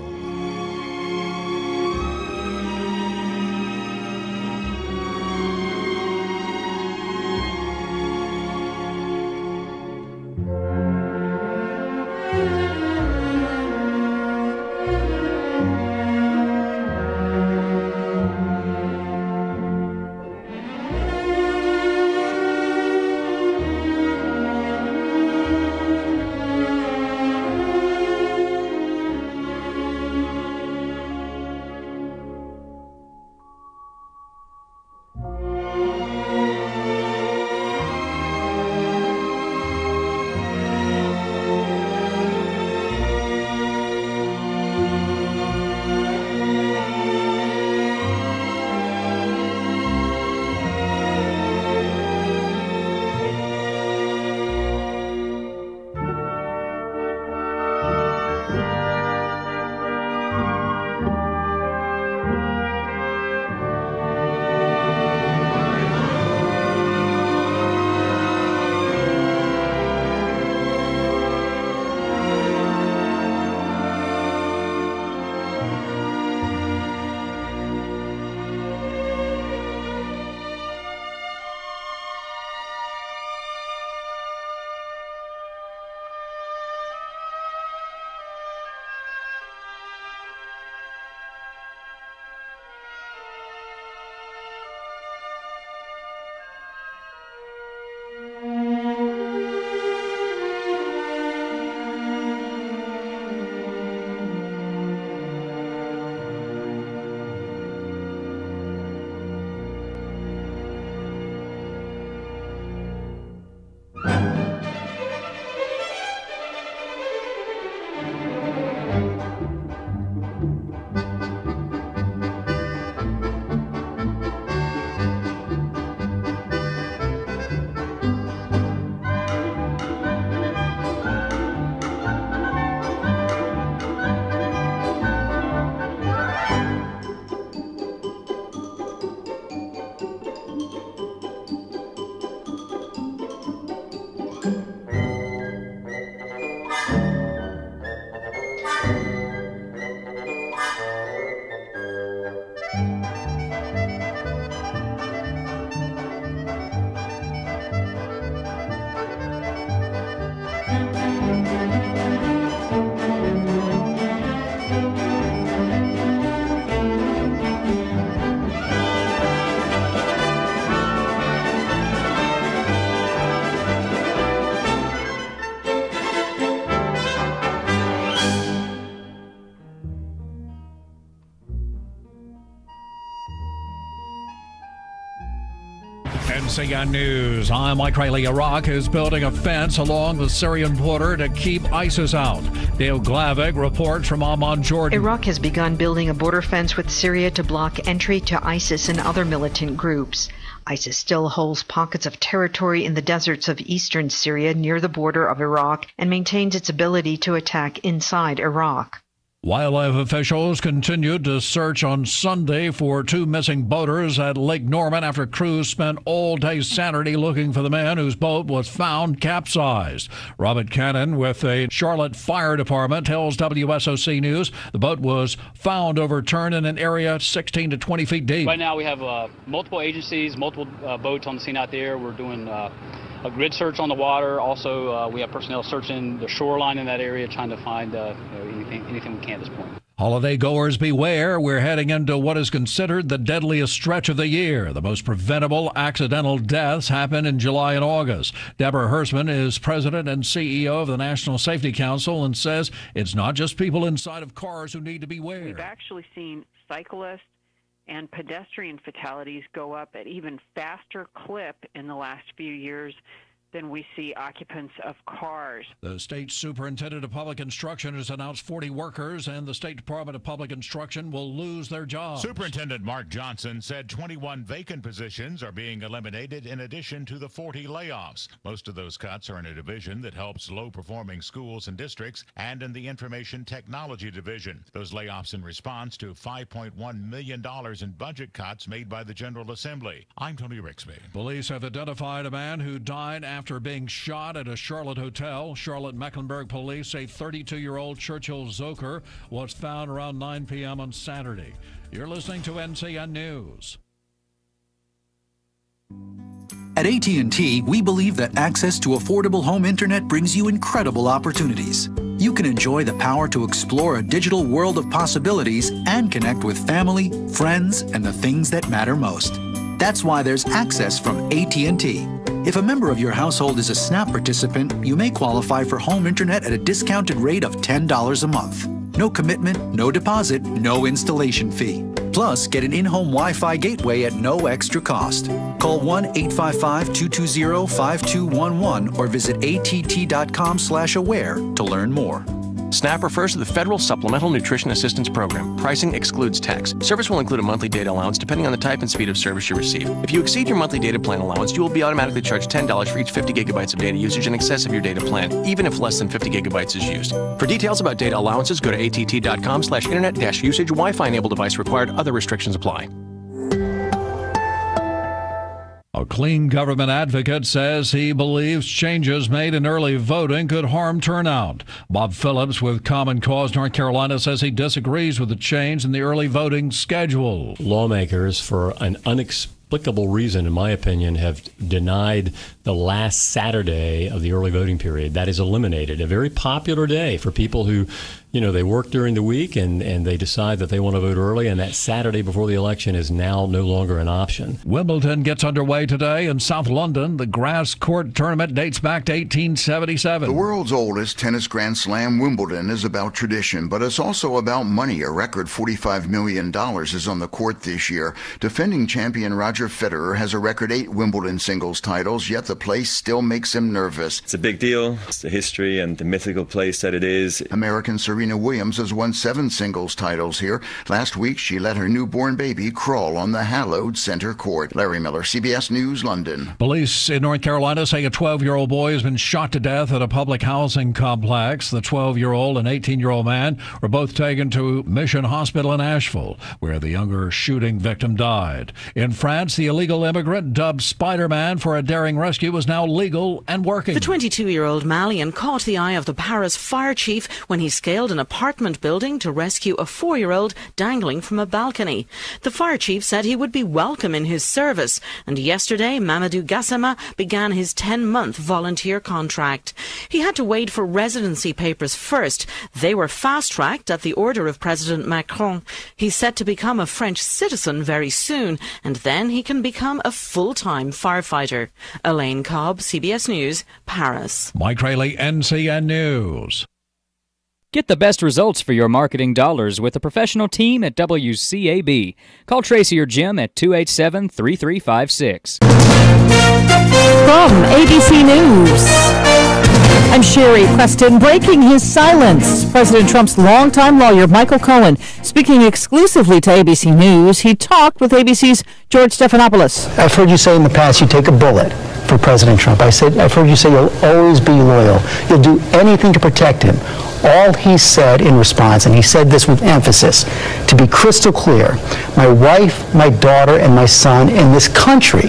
NCN News. I'm Mike Riley. Iraq is building a fence along the Syrian border to keep ISIS out. Dale Glavig reports from Amman, Jordan. Iraq has begun building a border fence with Syria to block entry to ISIS and other militant groups. ISIS still holds pockets of territory in the deserts of eastern Syria near the border of Iraq and maintains its ability to attack inside Iraq. Wildlife officials continued to search on Sunday for 2 missing boaters at Lake Norman after crews spent all day Saturday looking for the man whose boat was found capsized. Robert Cannon with the Charlotte Fire Department tells WSOC News the boat was found overturned in an area 16 to 20 feet deep. Right now we have multiple agencies, multiple boats on the scene out there. We're doing a grid search on the water. Also, we have personnel searching the shoreline in that area, trying to find anything we can at this point. Holiday goers beware. We're heading into what is considered the deadliest stretch of the year. The most preventable accidental deaths happen in July and August. Deborah Hersman is president and CEO of the National Safety Council and says it's not just people inside of cars who need to beware. We've actually seen cyclists and pedestrian fatalities go up at even faster clip in the last few years than we see occupants of cars. The state superintendent of public instruction has announced 40 workers and the State Department of Public Instruction will lose their jobs. Superintendent Mark Johnson said 21 vacant positions are being eliminated in addition to the 40 layoffs. Most of those cuts are in a division that helps low-performing schools and districts and in the Information Technology Division. Those layoffs in response to $5.1 million in budget cuts made by the General Assembly. I'm Tony Rixby. Police have identified a man who died after being shot at a Charlotte hotel. Charlotte Mecklenburg police say 32-year-old Churchill Zoker was found around 9 p.m. on Saturday. You're listening to NCN News. At AT&T, we believe that access to affordable home internet brings you incredible opportunities. You can enjoy the power to explore a digital world of possibilities and connect with family, friends, and the things that matter most. That's why there's access from AT&T. If a member of your household is a SNAP participant, you may qualify for home internet at a discounted rate of $10 a month. No commitment, no deposit, no installation fee. Plus, get an in-home Wi-Fi gateway at no extra cost. Call 1-855-220-5211 or visit att.com/aware to learn more. SNAP refers to the Federal Supplemental Nutrition Assistance Program. Pricing excludes tax. Service will include a monthly data allowance depending on the type and speed of service you receive. If you exceed your monthly data plan allowance, you will be automatically charged $10 for each 50 gigabytes of data usage in excess of your data plan, even if less than 50 gigabytes is used. For details about data allowances, go to att.com/internet-usage. Wi-Fi enabled device required. Other restrictions apply. A clean government advocate says he believes changes made in early voting could harm turnout. Bob Phillips with Common Cause North Carolina says he disagrees with the change in the early voting schedule. Lawmakers, for an inexplicable reason, in my opinion, have denied the last Saturday of the early voting period. That is eliminated. A very popular day for people who, they work during the week and they decide that they want to vote early, and that Saturday before the election is now no longer an option. Wimbledon gets underway today in South London. The grass court tournament dates back to 1877. The world's oldest tennis Grand Slam, Wimbledon, is about tradition, but it's also about money. A record $45 million is on the court this year. Defending champion Roger Federer has a record 8 Wimbledon singles titles, yet the place still makes him nervous. It's a big deal. It's the history and the mythical place that it is. American Serena Williams has won 7 singles titles here. Last week, she let her newborn baby crawl on the hallowed center court. Larry Miller, CBS News, London. Police in North Carolina say a 12-year-old boy has been shot to death at a public housing complex. The 12-year-old and 18-year-old man were both taken to Mission Hospital in Asheville, where the younger shooting victim died. In France, the illegal immigrant dubbed Spider-Man for a daring rescue is now legal and working. The 22-year-old Malian caught the eye of the Paris fire chief when he scaled an apartment building to rescue a 4-year-old dangling from a balcony. The fire chief said he would be welcome in his service, and yesterday Mamadou Gassama began his 10-month volunteer contract. He had to wait for residency papers first. They were fast-tracked at the order of President Macron. He's set to become a French citizen very soon, and then he can become a full-time firefighter. Elaine Cobb, CBS News, Paris. Mike Rayleigh, NCN News. Get the best results for your marketing dollars with a professional team at WCAB. Call Tracy or Jim at 287-3356. From ABC News, I'm Sherry Preston. Breaking his silence, President Trump's longtime lawyer Michael Cohen, speaking exclusively to ABC News, he talked with ABC's George Stephanopoulos. I've heard you say in the past you take a bullet for President Trump. I've heard you say you'll always be loyal. You'll do anything to protect him. All he said in response, and he said this with emphasis, to be crystal clear, my wife, my daughter, and my son in this country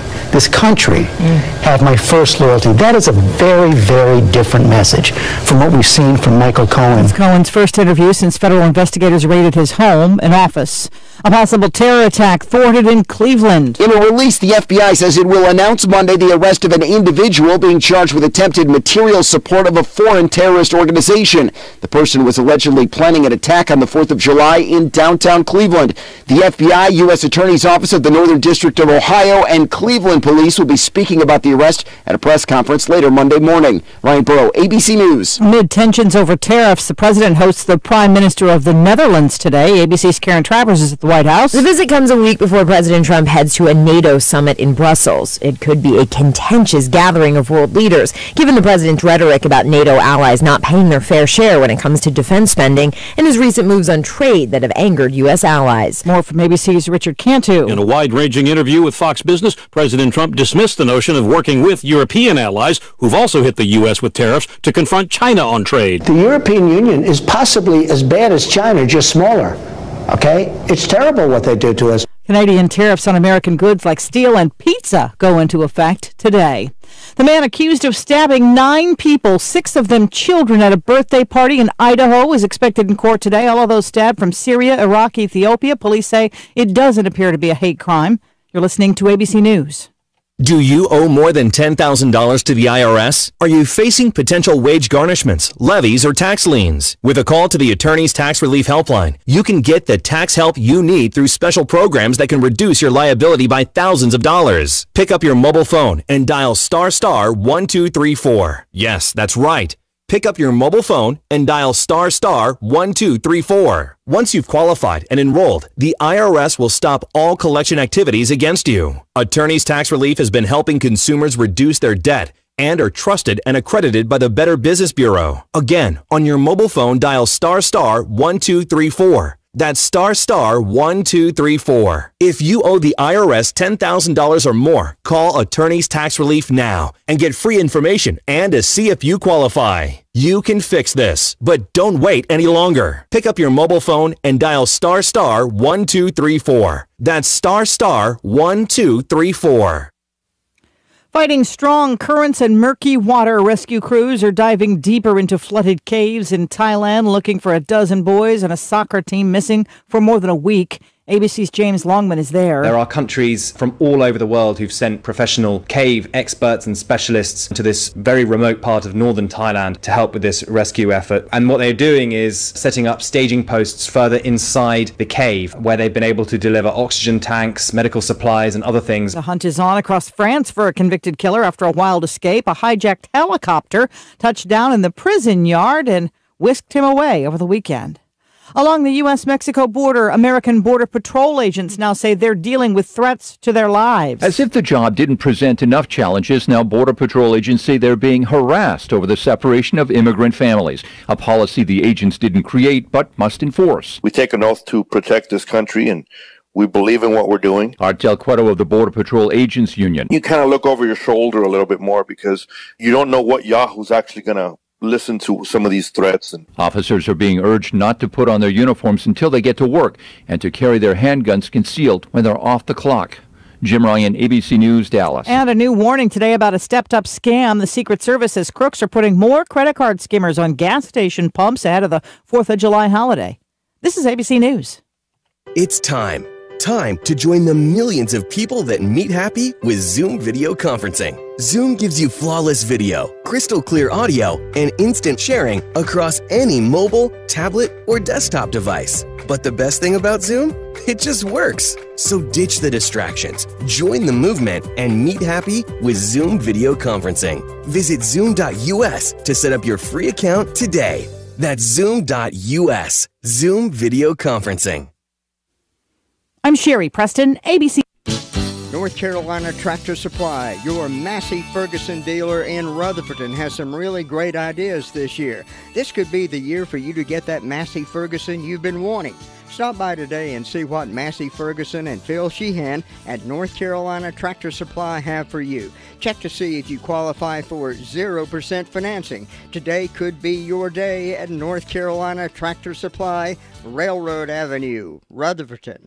have my first loyalty. That is a very, very different message from what we've seen from Michael Cohen. It's Cohen's first interview since federal investigators raided his home and office. A possible terror attack thwarted in Cleveland. In a release, the FBI says it will announce Monday the arrest of an individual being charged with attempted material support of a foreign terrorist organization. The person was allegedly planning an attack on the 4th of July in downtown Cleveland. The FBI, U.S. Attorney's Office of the Northern District of Ohio, and Cleveland Police will be speaking about the arrest at a press conference later Monday morning. Ryan Burrow, ABC News. Amid tensions over tariffs, the president hosts the Prime Minister of the Netherlands today. ABC's Karen Travers is at the White House. The visit comes a week before President Trump heads to a NATO summit in Brussels. It could be a contentious gathering of world leaders, given the president's rhetoric about NATO allies not paying their fair share when it comes to defense spending and his recent moves on trade that have angered U.S. allies. More from ABC's Richard Cantu. In a wide-ranging interview with Fox Business, President Trump dismissed the notion of working with European allies who've also hit the U.S. with tariffs to confront China on trade. The European Union is possibly as bad as China, just smaller. Okay? It's terrible what they do to us. Canadian tariffs on American goods like steel and pizza go into effect today. The man accused of stabbing 9 people, 6 of them children, at a birthday party in Idaho is expected in court today. All of those stabbed from Syria, Iraq, Ethiopia. Police say it doesn't appear to be a hate crime. You're listening to ABC News. Do you owe more than $10,000 to the IRS? Are you facing potential wage garnishments, levies, or tax liens? With a call to the Attorney's Tax Relief Helpline, you can get the tax help you need through special programs that can reduce your liability by thousands of dollars. Pick up your mobile phone and dial *1234. Yes, that's right. Pick up your mobile phone and dial *1234. Once you've qualified and enrolled, the IRS will stop all collection activities against you. Attorney's Tax Relief has been helping consumers reduce their debt and are trusted and accredited by the Better Business Bureau. Again, on your mobile phone, dial *1234. That's *1234. If you owe the IRS $10,000 or more, call Attorney's Tax Relief now and get free information and to see if you qualify. You can fix this, but don't wait any longer. Pick up your mobile phone and dial *1234. That's *1234. Fighting strong currents and murky water, rescue crews are diving deeper into flooded caves in Thailand looking for a dozen boys and a soccer team missing for more than a week. ABC's James Longman is there. There are countries from all over the world who've sent professional cave experts and specialists to this very remote part of northern Thailand to help with this rescue effort. And what they're doing is setting up staging posts further inside the cave where they've been able to deliver oxygen tanks, medical supplies and other things. The hunt is on across France for a convicted killer after a wild escape. A hijacked helicopter touched down in the prison yard and whisked him away over the weekend. Along the U.S.-Mexico border, American Border Patrol agents now say they're dealing with threats to their lives. As if the job didn't present enough challenges, now Border Patrol agents say they're being harassed over the separation of immigrant families, a policy the agents didn't create but must enforce. We take an oath to protect this country, and we believe in what we're doing. Art Del Cueto of the Border Patrol Agents Union. You kind of look over your shoulder a little bit more because you don't know what Yahoo's actually going to listen to some of these threats. And officers are being urged not to put on their uniforms until they get to work and to carry their handguns concealed when they're off the clock. Jim Ryan, ABC News, Dallas. And a new warning today about a stepped-up scam. The Secret Service says crooks are putting more credit card skimmers on gas station pumps ahead of the 4th of July holiday. This is ABC News. It's time to join the millions of people that meet happy with Zoom video conferencing. Zoom gives you flawless video, crystal clear audio, and instant sharing across any mobile, tablet, or desktop device. But the best thing about Zoom? It just works. So ditch the distractions, join the movement, and meet happy with Zoom video conferencing. Visit zoom.us to set up your free account today. That's zoom.us. Zoom video conferencing. I'm Sherry Preston, ABC. North Carolina Tractor Supply, your Massey Ferguson dealer in Rutherfordton, has some really great ideas this year. This could be the year for you to get that Massey Ferguson you've been wanting. Stop by today and see what Massey Ferguson and Phil Sheehan at North Carolina Tractor Supply have for you. Check to see if you qualify for 0% financing. Today could be your day at North Carolina Tractor Supply, Railroad Avenue, Rutherford.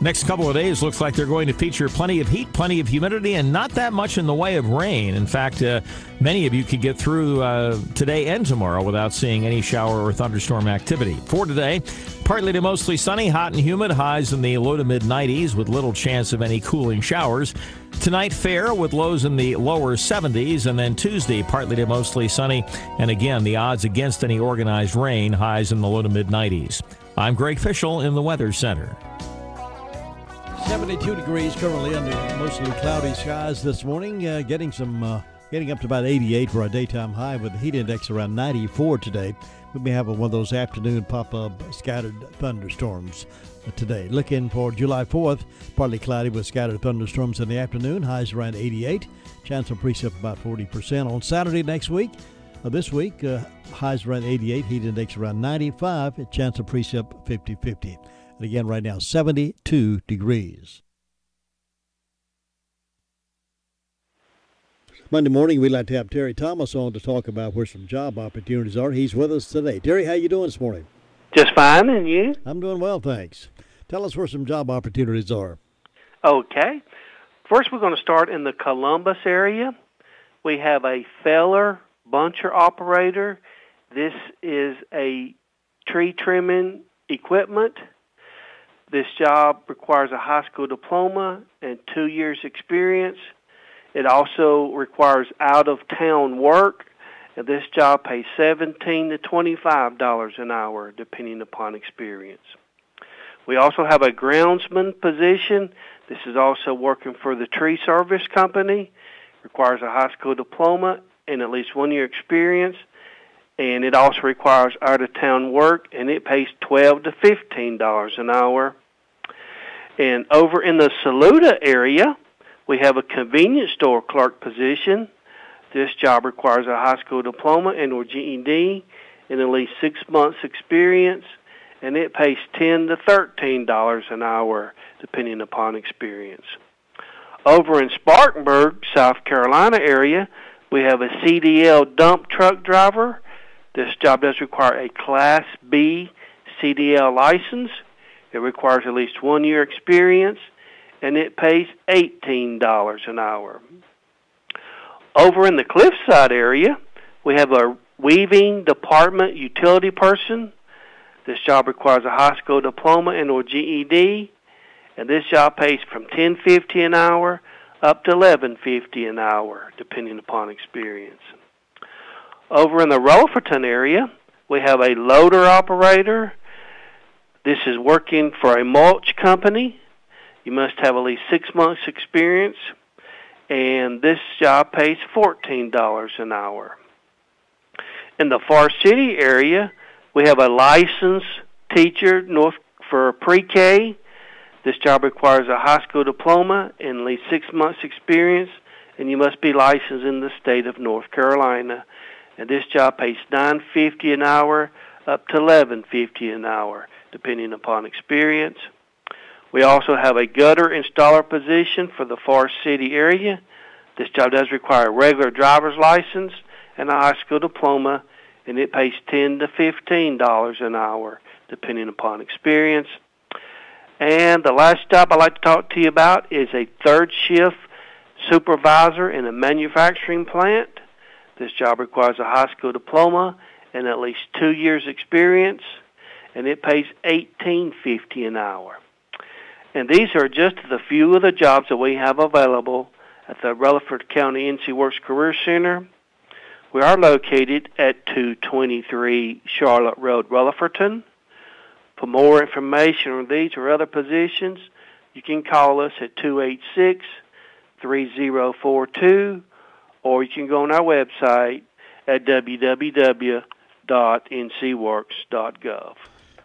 Next couple of days looks like they're going to feature plenty of heat, plenty of humidity, and not that much in the way of rain. In fact, many of you could get through today and tomorrow without seeing any shower or thunderstorm activity. For today, partly to mostly sunny, hot and humid, highs in the low to mid-90s with little chance of any cooling showers. Tonight, fair with lows in the lower 70s, and then Tuesday, partly to mostly sunny, and again, the odds against any organized rain, highs in the low to mid-90s. I'm Greg Fischel in the Weather Center. 72 degrees currently under mostly cloudy skies this morning, getting up to about 88 for our daytime high with the heat index around 94 today. We may have one of those afternoon pop-up scattered thunderstorms today. Looking for July 4th, partly cloudy with scattered thunderstorms in the afternoon, highs around 88. Chance of precip about 40%. On Saturday next week, this week, highs around 88, heat index around 95, chance of precip 50-50. And again, right now, 72 degrees. Monday morning, we'd like to have Terry Thomas on to talk about where some job opportunities are. He's with us today. Terry, how you doing this morning? Just fine, and you? I'm doing well, thanks. Tell us where some job opportunities are. Okay. First, we're going to start in the Columbus area. We have a feller buncher operator. This is a tree trimming equipment. This job requires a high school diploma and 2 years experience. It also requires out-of-town work, and this job pays $17 to $25 an hour, depending upon experience. We also have a groundsman position. This is also working for the tree service company. Requires a high school diploma and at least 1 year experience, and it also requires out-of-town work, and it pays $12 to $15 an hour. And over in the Saluda area, we have a convenience store clerk position. This job requires a high school diploma and or GED and at least 6 months experience, and it pays $10 to $13 an hour, depending upon experience. Over in Spartanburg, South Carolina area, we have a CDL dump truck driver. This job does require a Class B CDL license. It requires at least 1 year experience, and it pays $18 an hour. Over in the Cliffside area, we have a weaving department utility person. This job requires a high school diploma and or GED, and this job pays from $10.50 an hour up to $11.50 an hour, depending upon experience. Over in the Rutherford area, we have a loader operator. This is working for a mulch company. You must have at least 6 months experience, and this job pays $14 an hour. In the Forest City area, we have a licensed teacher for pre-K. This job requires a high school diploma and at least 6 months experience, and you must be licensed in the state of North Carolina. And this job pays $9.50 an hour up to $11.50 an hour, depending upon experience. We also have a gutter installer position for the Forest City area. This job does require a regular driver's license and a high school diploma, and it pays $10 to $15 an hour, depending upon experience. And the last job I'd like to talk to you about is a third shift supervisor in a manufacturing plant. This job requires a high school diploma and at least 2 years experience, and it pays $18.50 an hour. And these are just a few of the jobs that we have available at the Rutherford County NC Works Career Center. We are located at 223 Charlotte Road, Rutherford. For more information on these or other positions, you can call us at 286-3042, or you can go on our website at www.ncworks.gov.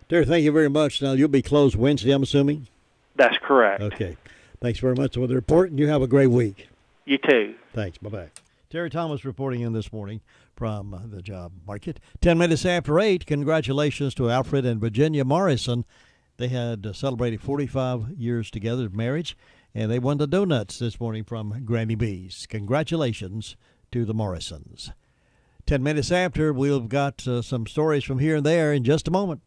Terry, thank you very much. Now, you'll be closed Wednesday, I'm assuming? That's correct. Okay. Thanks very much for the report, and you have a great week. You too. Thanks. Bye-bye. Terry Thomas reporting in this morning from the job market. 10 minutes after 8, congratulations to Alfred and Virginia Morrison. They had celebrated 45 years together of marriage, and they won the donuts this morning from Granny B's. Congratulations to the Morrisons. 10 minutes after, we've got some stories from here and there in just a moment.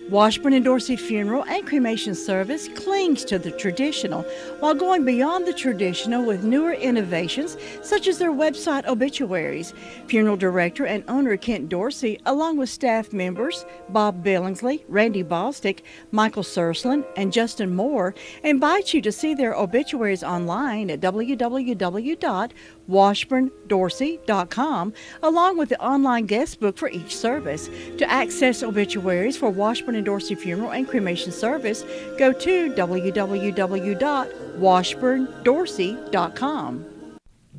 Washburn and Dorsey Funeral and Cremation Service clings to the traditional while going beyond the traditional with newer innovations such as their website obituaries. Funeral director and owner Kent Dorsey, along with staff members Bob Billingsley, Randy Bostic, Michael Sursland, and Justin Moore, invite you to see their obituaries online at www.washburndorsey.com, along with the online guest book for each service. To access obituaries for Washburn and Dorsey Funeral and Cremation Service, go to www.washburndorsey.com.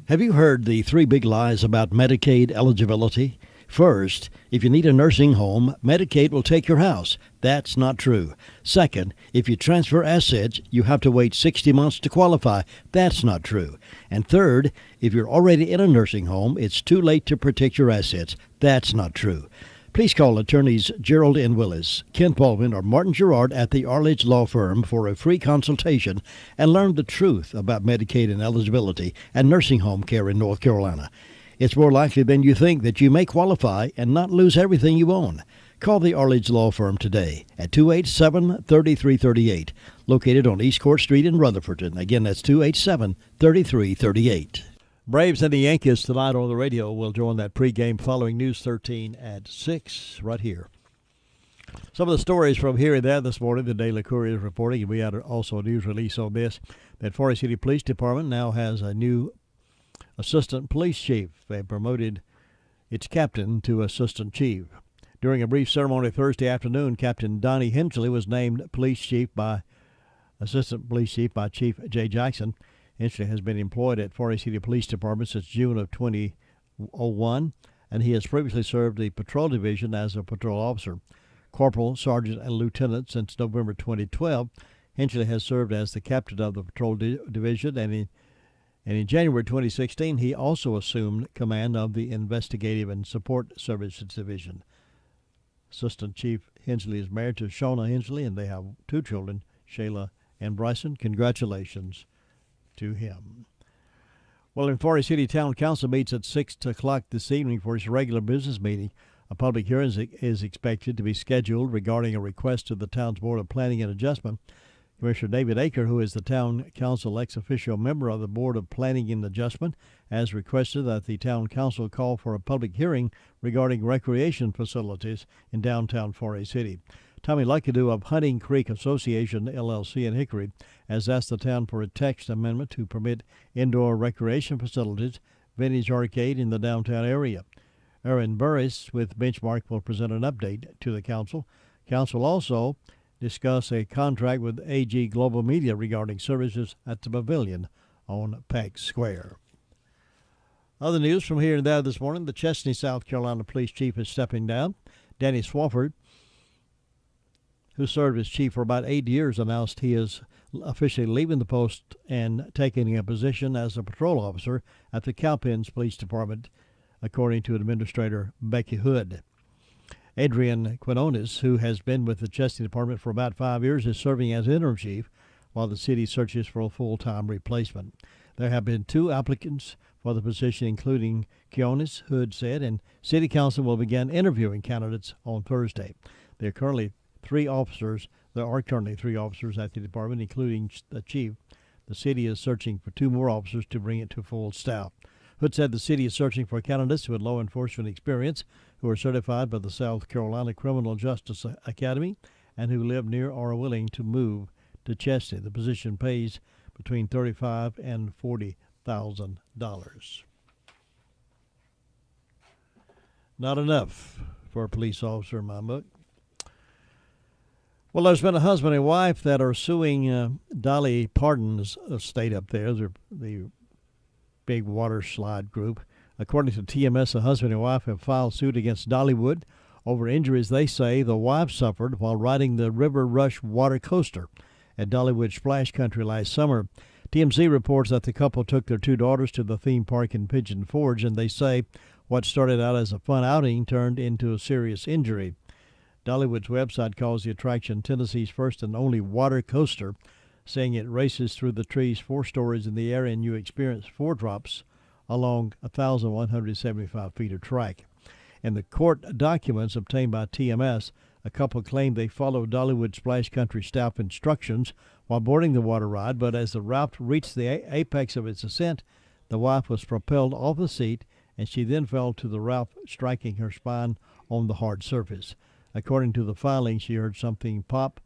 Have you heard the 3 big lies about Medicaid eligibility? First, if you need a nursing home, Medicaid will take your house. That's not true. Second, if you transfer assets, you have to wait 60 months to qualify. That's not true. And third, if you're already in a nursing home, it's too late to protect your assets. That's not true. Please call attorneys Gerald N. Willis, Kent Baldwin, or Martin Gerard at the Arledge Law Firm for a free consultation and learn the truth about Medicaid and eligibility and nursing home care in North Carolina. It's more likely than you think that you may qualify and not lose everything you own. Call the Arledge Law Firm today at 287-3338, located on East Court Street in Rutherford. Again, that's 287-3338. Braves and the Yankees tonight on the radio will join that pregame following News 13 at 6 right here. Some of the stories from here and there this morning, the Daily Courier is reporting, and we had also a news release on this, that Forest City Police Department now has a new assistant police chief. They promoted its captain to assistant chief. During a brief ceremony Thursday afternoon, Captain Donnie Hensley was named assistant police chief by Chief Jay Jackson. Hensley has been employed at Forest City Police Department since June of 2001, and he has previously served the patrol division as a patrol officer, corporal, sergeant, and lieutenant since November 2012. Hensley has served as the captain of the patrol division, and in January 2016, he also assumed command of the Investigative and Support Services Division. Assistant Chief Hensley is married to Shauna Hensley, and they have 2 children, Shayla and Bryson. Congratulations to him. Well, in Forest City, Town Council meets at 6 o'clock this evening for its regular business meeting. A public hearing is expected to be scheduled regarding a request to the town's Board of Planning and Adjustment. Commissioner David Aker, who is the Town Council ex-officio member of the Board of Planning and Adjustment, has requested that the Town Council call for a public hearing regarding recreation facilities in downtown Forest City. Tommy Luckadoo of Hunting Creek Association, LLC in Hickory, has asked the town for a text amendment to permit indoor recreation facilities, Vintage Arcade in the downtown area. Aaron Burris with Benchmark will present an update to the council. Council also discuss a contract with AG Global Media regarding services at the Pavilion on Pack Square. Other news from here and there this morning, the Chesney, South Carolina Police Chief is stepping down. Danny Swafford, who served as chief for about 8 years, announced he is officially leaving the post and taking a position as a patrol officer at the Cowpens Police Department, according to Administrator Becky Hood. Adrian Quinones, who has been with the Chesney Department for about 5 years, is serving as interim chief while the city searches for a full-time replacement. There have been 2 applicants for the position, including Quinones, Hood said, and City Council will begin interviewing candidates on Thursday. There are currently 3 officers at the department, including the chief. The city is searching for 2 more officers to bring it to full staff. Hood said the city is searching for candidates who have law enforcement experience, who are certified by the South Carolina Criminal Justice Academy, and who live near or are willing to move to Chesney. The position pays between $35,000 and $40,000. Not enough for a police officer in my book. Well, there's been a husband and wife that are suing Dolly Parton's estate up there, the big water slide group. According to TMS, the husband and wife have filed suit against Dollywood over injuries they say the wife suffered while riding the River Rush water coaster at Dollywood Splash Country last summer. TMZ reports that the couple took their 2 daughters to the theme park in Pigeon Forge, and they say what started out as a fun outing turned into a serious injury. Dollywood's website calls the attraction Tennessee's first and only water coaster, saying it races through the trees 4 stories in the air and you experience 4 drops along 1,175 feet of track. In the court documents obtained by TMS, a couple claimed they followed Dollywood Splash Country staff instructions while boarding the water ride, but as the raft reached the apex of its ascent, the wife was propelled off the seat, and she then fell to the raft, striking her spine on the hard surface. According to the filing, she heard something pop,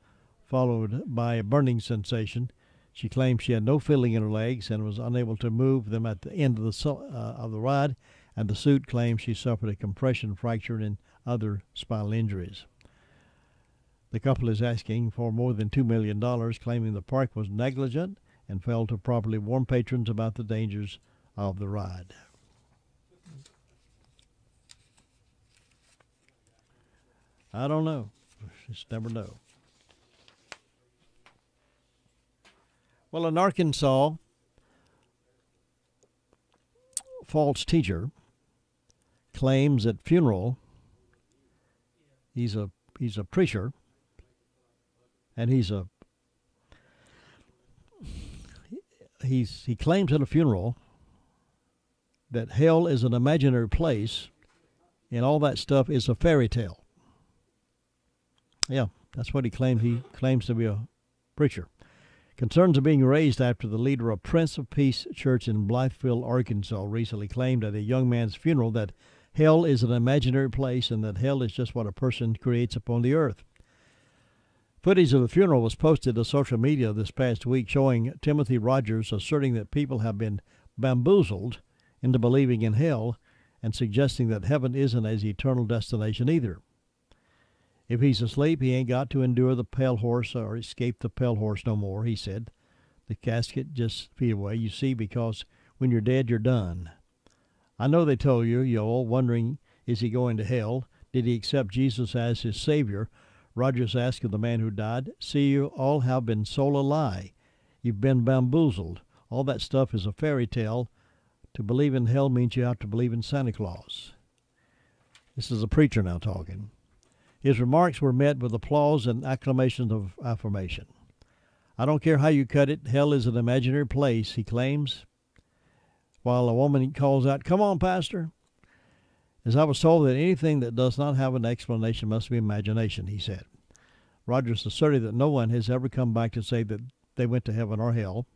followed by a burning sensation. She claimed she had no feeling in her legs and was unable to move them at the end of the ride, and the suit claims she suffered a compression fracture and other spinal injuries. The couple is asking for more than $2 million, claiming the park was negligent and failed to properly warn patrons about the dangers of the ride. I don't know. Just never know. Well, in Arkansas, false teacher claims at funeral he's a preacher, and he claims at a funeral that hell is an imaginary place and all that stuff is a fairy tale. Yeah, that's what he claimed. He claims to be a preacher. Concerns are being raised after the leader of Prince of Peace Church in Blytheville, Arkansas, recently claimed at a young man's funeral that hell is an imaginary place and that hell is just what a person creates upon the earth. Footage of the funeral was posted to social media this past week showing Timothy Rogers asserting that people have been bamboozled into believing in hell and suggesting that heaven isn't an eternal destination either. If he's asleep, he ain't got to endure the pale horse or escape the pale horse no more, he said. The casket just feet away, you see, because when you're dead, you're done. I know they told you, you're all wondering, is he going to hell? Did he accept Jesus as his Savior? Rogers asked of the man who died, see, you all have been sold a lie. You've been bamboozled. All that stuff is a fairy tale. To believe in hell means you have to believe in Santa Claus. This is a preacher now talking. His remarks were met with applause and acclamations of affirmation. I don't care how you cut it, hell is an imaginary place, he claims, while a woman calls out, come on, Pastor. As I was told that anything that does not have an explanation must be imagination, he said. Rogers asserted that no one has ever come back to say that they went to heaven or hell,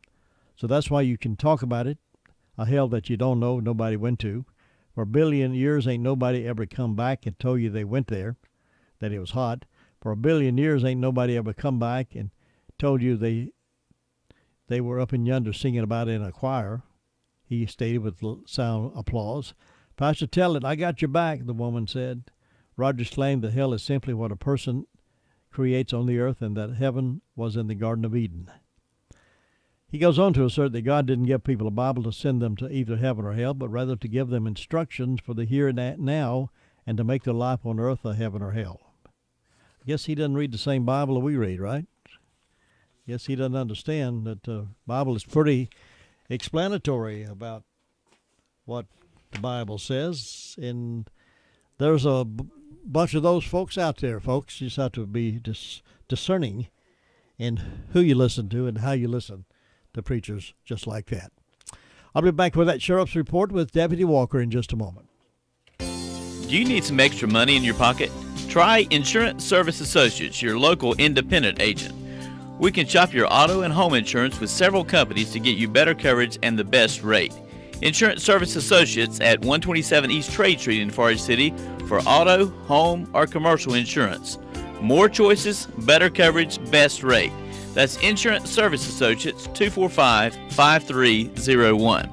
so that's why you can talk about it, a hell that you don't know nobody went to. For 1 billion years ain't nobody ever come back and told you they went there, that it was hot. For 1 billion years ain't nobody ever come back and told you they were up in yonder singing about it in a choir, he stated with sound applause. Pastor, tell it, I got your back, the woman said. Rogers claimed that hell is simply what a person creates on the earth and that heaven was in the Garden of Eden. He goes on to assert that God didn't give people a Bible to send them to either heaven or hell, but rather to give them instructions for the here and now and to make their life on earth a heaven or hell. I guess he doesn't read the same Bible that we read, right? Yes, he doesn't understand that the Bible is pretty explanatory about what the Bible says, and there's a bunch of those folks out there, folks. You just have to be discerning in who you listen to and how you listen to preachers just like that. I'll be back with that Sheriff's Report with Deputy Walker in just a moment. Do you need some extra money in your pocket? Try Insurance Service Associates, your local independent agent. We can shop your auto and home insurance with several companies to get you better coverage and the best rate. Insurance Service Associates at 127 East Trade Street in Forest City for auto, home, or commercial insurance. More choices, better coverage, best rate. That's Insurance Service Associates, 245-5301.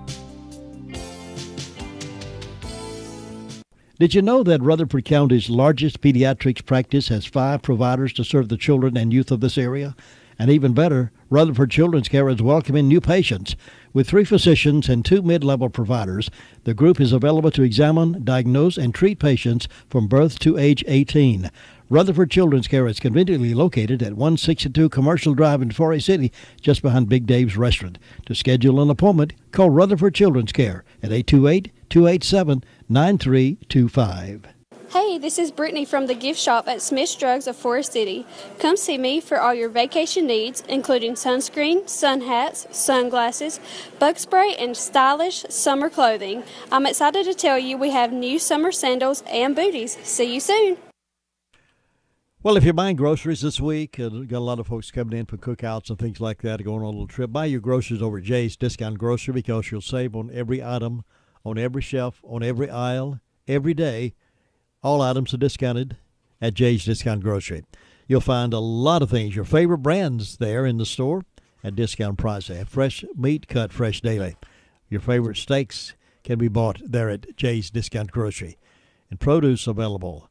Did you know that Rutherford County's largest pediatrics practice has 5 providers to serve the children and youth of this area? And even better, Rutherford Children's Care is welcoming new patients. With 3 physicians and 2 mid-level providers, the group is available to examine, diagnose, and treat patients from birth to age 18. Rutherford Children's Care is conveniently located at 162 Commercial Drive in Forest City, just behind Big Dave's Restaurant. To schedule an appointment, call Rutherford Children's Care at 828-287-9325. Hey, this is Brittany from the gift shop at Smith's Drugs of Forest City. Come see me for all your vacation needs, including sunscreen, sun hats, sunglasses, bug spray, and stylish summer clothing. I'm excited to tell you we have new summer sandals and booties. See you soon. Well, if you're buying groceries this week, got a lot of folks coming in for cookouts and things like that, going on a little trip. Buy your groceries over at Jay's Discount Grocery because you'll save on every item, on every shelf, on every aisle, every day. All items are discounted at Jay's Discount Grocery. You'll find a lot of things, your favorite brands there in the store at discount price. They have fresh meat cut fresh daily. Your favorite steaks can be bought there at Jay's Discount Grocery. And produce available.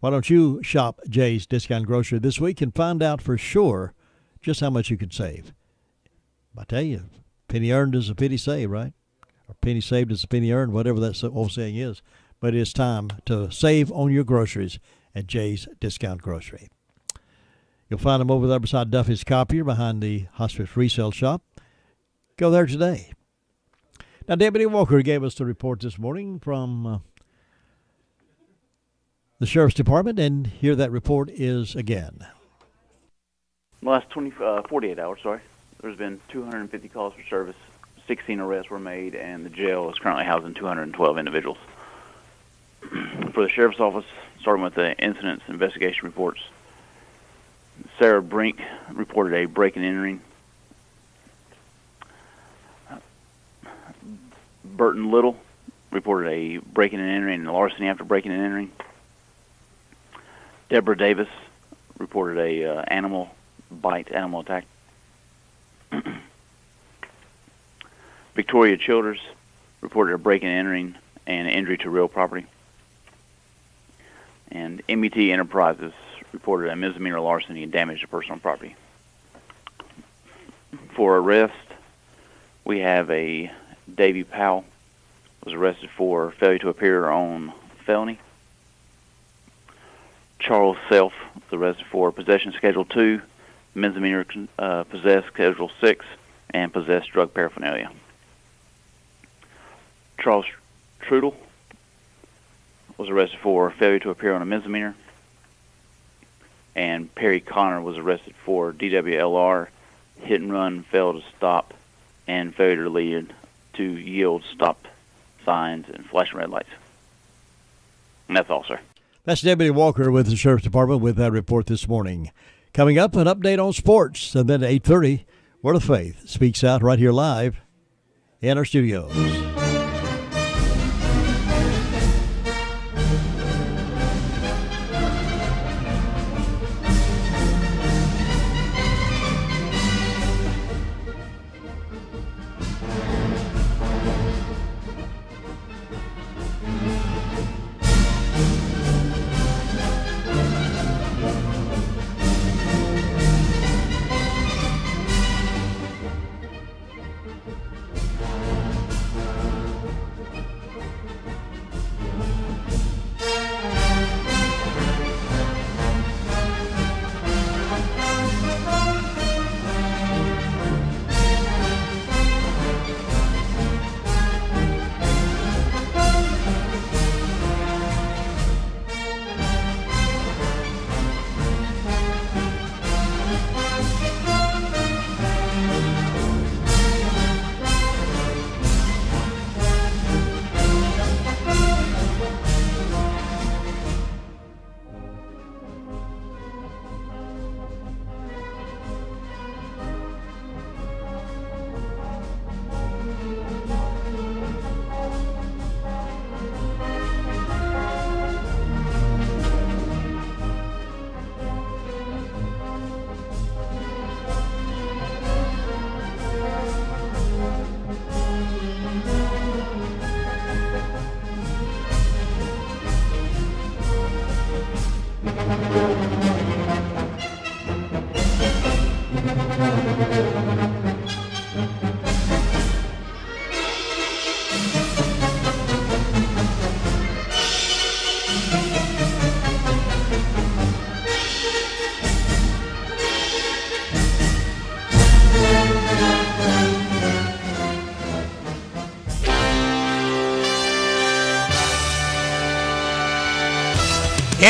Why don't you shop Jay's Discount Grocery this week and find out for sure just how much you can save. I tell you, penny earned is a penny saved, right? Or penny saved is a penny earned, whatever that old saying is. But it's time to save on your groceries at Jay's Discount Grocery. You'll find them over there beside Duffy's Copier behind the Hospice Resale Shop. Go there today. Now, Deputy Walker gave us the report this morning from the Sheriff's Department, and here that report is again. In the last 48 hours, there's been 250 calls for service, 16 arrests were made, and the jail is currently housing 212 individuals. For the Sheriff's Office, starting with the incidents investigation reports, Sarah Brink reported a break and entering. Burton Little reported a breaking and entering and larceny after breaking and entering. Deborah Davis reported a animal attack. Victoria Childers reported a break and entering and injury to real property. And MET Enterprises reported a misdemeanor larceny and damage to personal property. For arrest, we have a Davy Powell was arrested for failure to appear on felony. Charles Self was arrested for possession Schedule 2, misdemeanor possess Schedule 6, and possess drug paraphernalia. Charles Trudel was arrested for failure to appear on a misdemeanor, and Perry Connor was arrested for DWLR, hit and run, failed to stop, and failure to yield stop signs and flashing red lights. And that's all, sir. That's Deputy Walker with the Sheriff's Department with that report this morning. Coming up, an update on sports, and then at 8:30, Word of Faith speaks out right here live in our studios.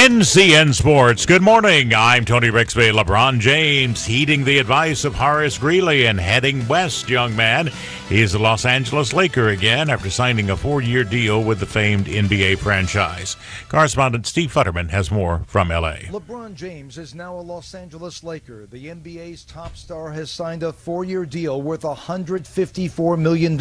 NCN Sports. Good morning. I'm Tony Rixby. LeBron James heeding the advice of Horace Greeley and heading west, young man. He's a Los Angeles Laker again after signing a 4-year deal with the famed NBA franchise. Correspondent Steve Futterman has more from L.A. LeBron James is now a Los Angeles Laker. The NBA's top star has signed a 4-year deal worth $154 million.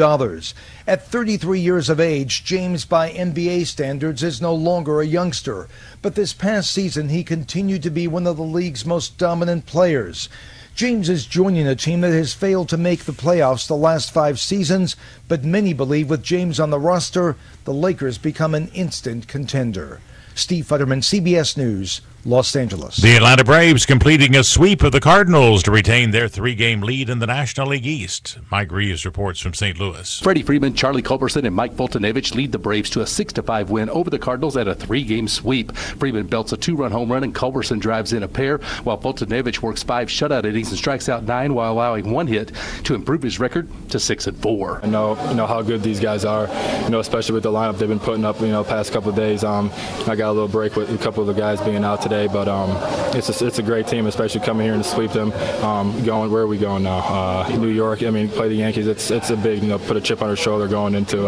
At 33 years of age, James, by NBA standards, is no longer a youngster. But this past season, he continued to be one of the league's most dominant players. James is joining a team that has failed to make the playoffs the last 5 seasons, but many believe with James on the roster, the Lakers become an instant contender. Steve Futterman, CBS News, Los Angeles. The Atlanta Braves completing a sweep of the Cardinals to retain their 3-game lead in the National League East. Mike Reeves reports from St. Louis. Freddie Freeman, Charlie Culberson, and Mike Fultonevich lead the Braves to a 6-5 win over the Cardinals at a 3-game sweep. Freeman belts a 2-run home run and Culberson drives in a pair, while Fultonevich works 5 shutout innings and strikes out 9 while allowing 1 hit to improve his record to 6-4. I know how good these guys are, especially with the lineup they've been putting up, past couple of days. I got a little break with a couple of the guys being out today, but it's a great team, especially coming here and to sweep them. Where are we going now? New York. Play the Yankees. It's a big, put a chip on our shoulder going into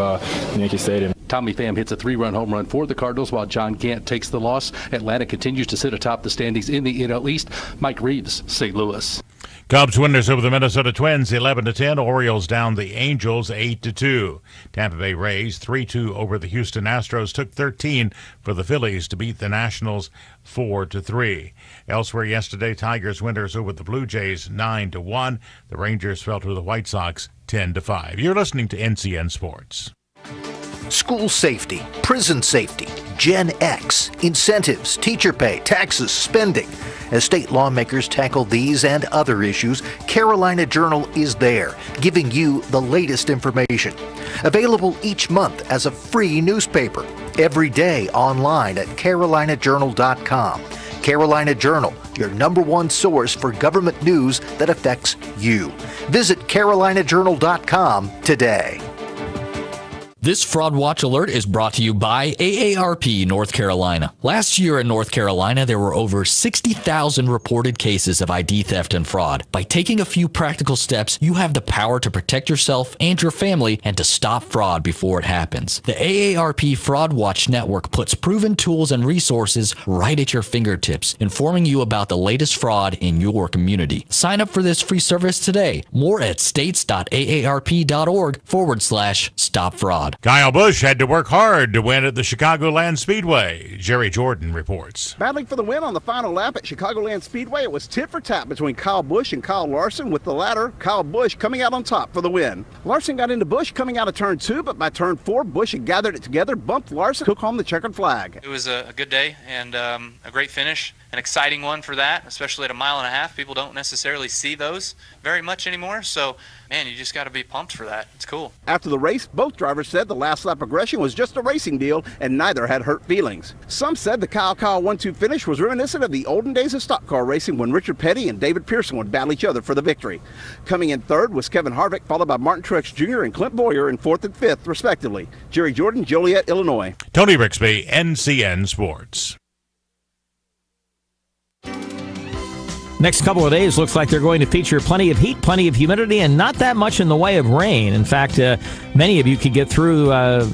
Yankee Stadium. Tommy Pham hits a 3-run home run for the Cardinals while John Gant takes the loss. Atlanta continues to sit atop the standings in the NL East. Mike Reeves, St. Louis. Cubs winners over the Minnesota Twins 11-10. Orioles down the Angels 8-2. Tampa Bay Rays 3-2 over the Houston Astros. Took 13 for the Phillies to beat the Nationals 4-3. Elsewhere yesterday, Tigers winners over the Blue Jays 9-1. The Rangers fell to the White Sox 10-5. You're listening to NCN Sports. School safety, prison safety, Gen X, incentives, teacher pay, taxes, spending. As state lawmakers tackle these and other issues, Carolina Journal is there, giving you the latest information. Available each month as a free newspaper, every day online at carolinajournal.com. Carolina Journal, your #1 source for government news that affects you. Visit carolinajournal.com today. This Fraud Watch Alert is brought to you by AARP North Carolina. Last year in North Carolina, there were over 60,000 reported cases of ID theft and fraud. By taking a few practical steps, you have the power to protect yourself and your family and to stop fraud before it happens. The AARP Fraud Watch Network puts proven tools and resources right at your fingertips, informing you about the latest fraud in your community. Sign up for this free service today. More at states.aarp.org/stop fraud. Kyle Busch had to work hard to win at the Chicagoland Speedway. Jerry Jordan reports. Battling for the win on the final lap at Chicagoland Speedway, it was tit for tat between Kyle Busch and Kyle Larson, with the latter, Kyle Busch, coming out on top for the win. Larson got into Busch coming out of turn 2, but by turn 4, Busch had gathered it together, bumped Larson, took home the checkered flag. It was a good day and a great finish. An exciting one for that, especially at a 1.5 miles. People don't necessarily see those very much anymore, so man, you just got to be pumped for that. It's cool. After the race, both drivers said the last lap aggression was just a racing deal and neither had hurt feelings. Some said the Kyle 1-2 finish was reminiscent of the olden days of stock car racing when Richard Petty and David Pearson would battle each other for the victory. Coming in third was Kevin Harvick, followed by Martin Truex Jr. and Clint Boyer in 4th and 5th, respectively. Jerry Jordan, Joliet, Illinois. Tony Rixby, NCN Sports. Next couple of days looks like they're going to feature plenty of heat, plenty of humidity, and not that much in the way of rain. In fact, many of you could get through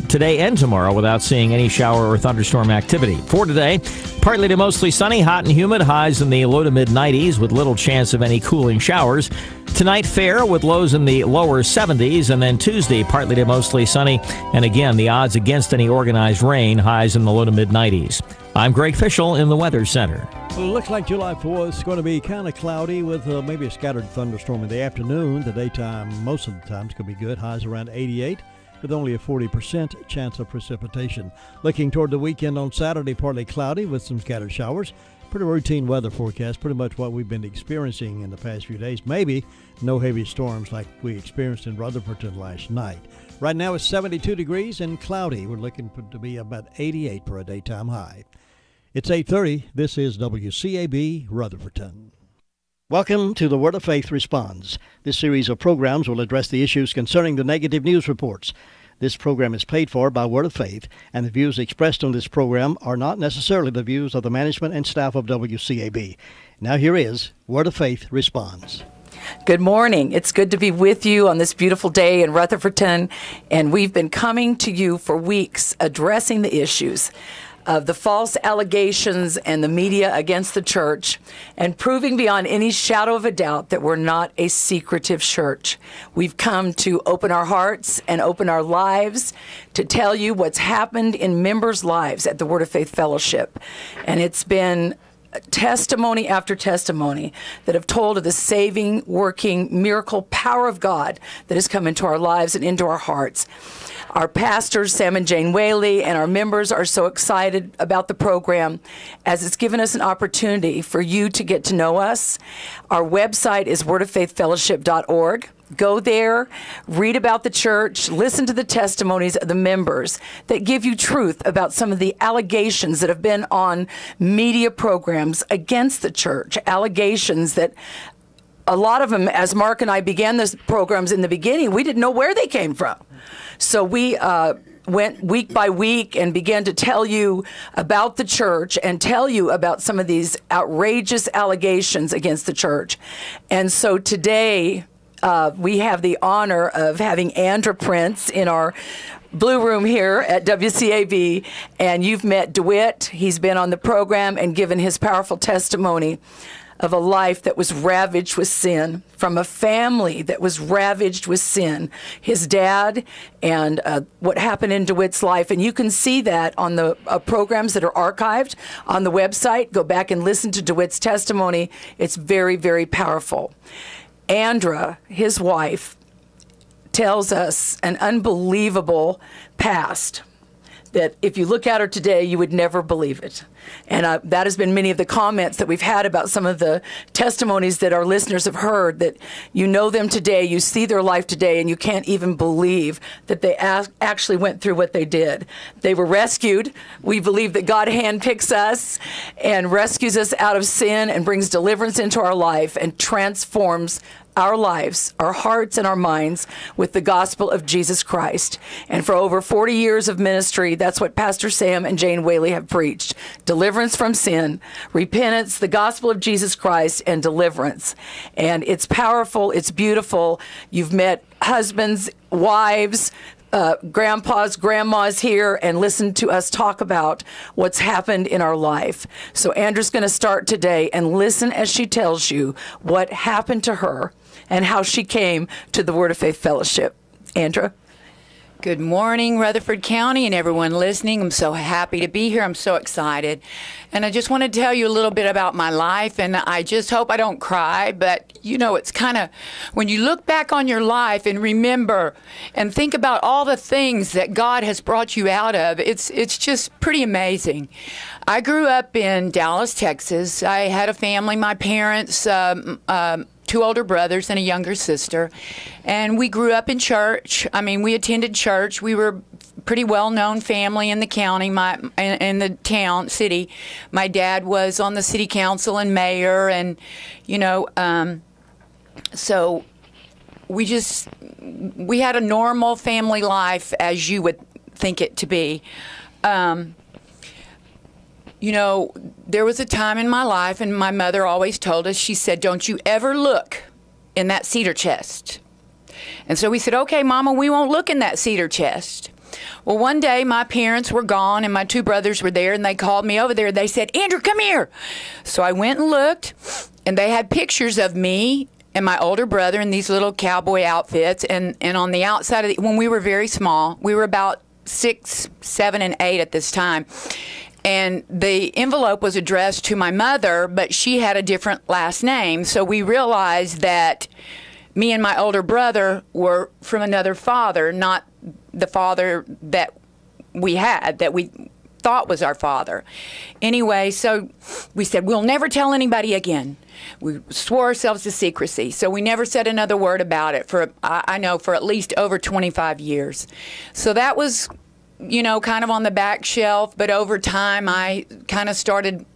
today and tomorrow without seeing any shower or thunderstorm activity. For today, partly to mostly sunny, hot and humid, highs in the low to mid-90s with little chance of any cooling showers. Tonight, fair with lows in the lower 70s, and then Tuesday, partly to mostly sunny, and again, the odds against any organized rain, highs in the low to mid-90s. I'm Greg Fischel in the Weather Center. Well, it looks like July 4th is going to be kind of cloudy with maybe a scattered thunderstorm in the afternoon. The daytime, most of the time, is going to be good. Highs around 88 with only a 40% chance of precipitation. Looking toward the weekend on Saturday, partly cloudy with some scattered showers. Pretty routine weather forecast, pretty much what we've been experiencing in the past few days. Maybe no heavy storms like we experienced in Rutherford last night. Right now it's 72 degrees and cloudy. We're looking to be about 88 for a daytime high. It's 8:30. This is WCAB Rutherford. Welcome to the Word of Faith Responds. This series of programs will address the issues concerning the negative news reports. This program is paid for by Word of Faith, and the views expressed on this program are not necessarily the views of the management and staff of WCAB. Now here is Word of Faith Responds. Good morning. It's good to be with you on this beautiful day in Rutherfordton, and we've been coming to you for weeks addressing the issues of the false allegations and the media against the church, and proving beyond any shadow of a doubt that we're not a secretive church. We've come to open our hearts and open our lives to tell you what's happened in members' lives at the Word of Faith Fellowship. And it's been testimony after testimony that have told of the saving, working, miracle power of God that has come into our lives and into our hearts. Our pastors, Sam and Jane Whaley, and our members are so excited about the program as it's given us an opportunity for you to get to know us. Our website is wordoffaithfellowship.org. Go there, read about the church, listen to the testimonies of the members that give you truth about some of the allegations that have been on media programs against the church, allegations that a lot of them, as Mark and I began these programs in the beginning, we didn't know where they came from. So we went week by week and began to tell you about the church and tell you about some of these outrageous allegations against the church. And so today, we have the honor of having Andra Prince in our Blue Room here at WCAB, and you've met DeWitt. He's been on the program and given his powerful testimony of a life that was ravaged with sin, from a family that was ravaged with sin, his dad, and what happened in DeWitt's life. And you can see that on the programs that are archived on the website. Go back and listen to DeWitt's testimony. It's very, very powerful. Andra, his wife, tells us an unbelievable past that if you look at her today, you would never believe it. And that has been many of the comments that we've had about some of the testimonies that our listeners have heard, that you know them today, you see their life today, and you can't even believe that they actually went through what they did. They were rescued. We believe that God handpicks us and rescues us out of sin and brings deliverance into our life and transforms our lives, our hearts, and our minds with the gospel of Jesus Christ. And for over 40 years of ministry, that's what Pastor Sam and Jane Whaley have preached. Deliverance from sin, repentance, the gospel of Jesus Christ, and deliverance. And it's powerful, it's beautiful. You've met husbands, wives, grandpas, grandmas here, and listen to us talk about what's happened in our life. So Andra's going to start today, and listen as she tells you what happened to her and how she came to the Word of Faith Fellowship. Andra? Good morning, Rutherford County, and everyone listening. I'm so happy to be here. I'm so excited. And I just want to tell you a little bit about my life, and I just hope I don't cry, but you know, it's kind of, when you look back on your life and remember and think about all the things that God has brought you out of, it's just pretty amazing. I grew up in Dallas, Texas. I had a family, my parents, two older brothers and a younger sister, and we grew up in church. I mean, we attended church. We were a pretty well-known family in the county, in the town, city. My dad was on the city council and mayor, and, you know, so we had a normal family life as you would think it to be. You know, there was a time in my life, and my mother always told us, she said, don't you ever look in that cedar chest. And so we said, okay, Mama, we won't look in that cedar chest. Well, one day my parents were gone and my two brothers were there, and they called me over there. They said, Andrew, come here. So I went and looked, and they had pictures of me and my older brother in these little cowboy outfits. And on the outside of when we were very small, we were about 6, 7, and 8 at this time. And the envelope was addressed to my mother, but she had a different last name. So we realized that me and my older brother were from another father, not the father that we had, that we thought was our father. Anyway, so we said, we'll never tell anybody again. We swore ourselves to secrecy. So we never said another word about it for, I know, for at least over 25 years. So that was, you know, kind of on the back shelf, but over time I kind of started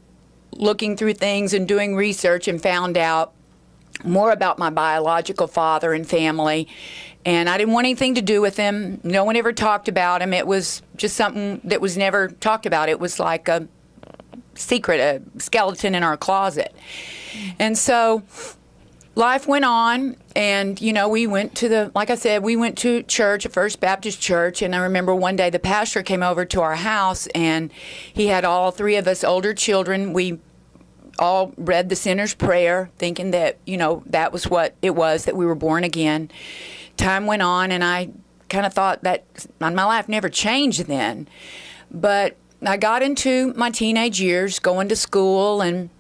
looking through things and doing research and found out more about my biological father and family. And I didn't want anything to do with him. No one ever talked about him. It was just something that was never talked about. It was like a secret, a skeleton in our closet. And so life went on, and, we went to like I said, we went to church, a First Baptist church, and I remember one day the pastor came over to our house, and he had all three of us older children. We all read the sinner's prayer, thinking that, that was what it was, that we were born again. Time went on, and I kind of thought that my life never changed then. But I got into my teenage years, going to school and,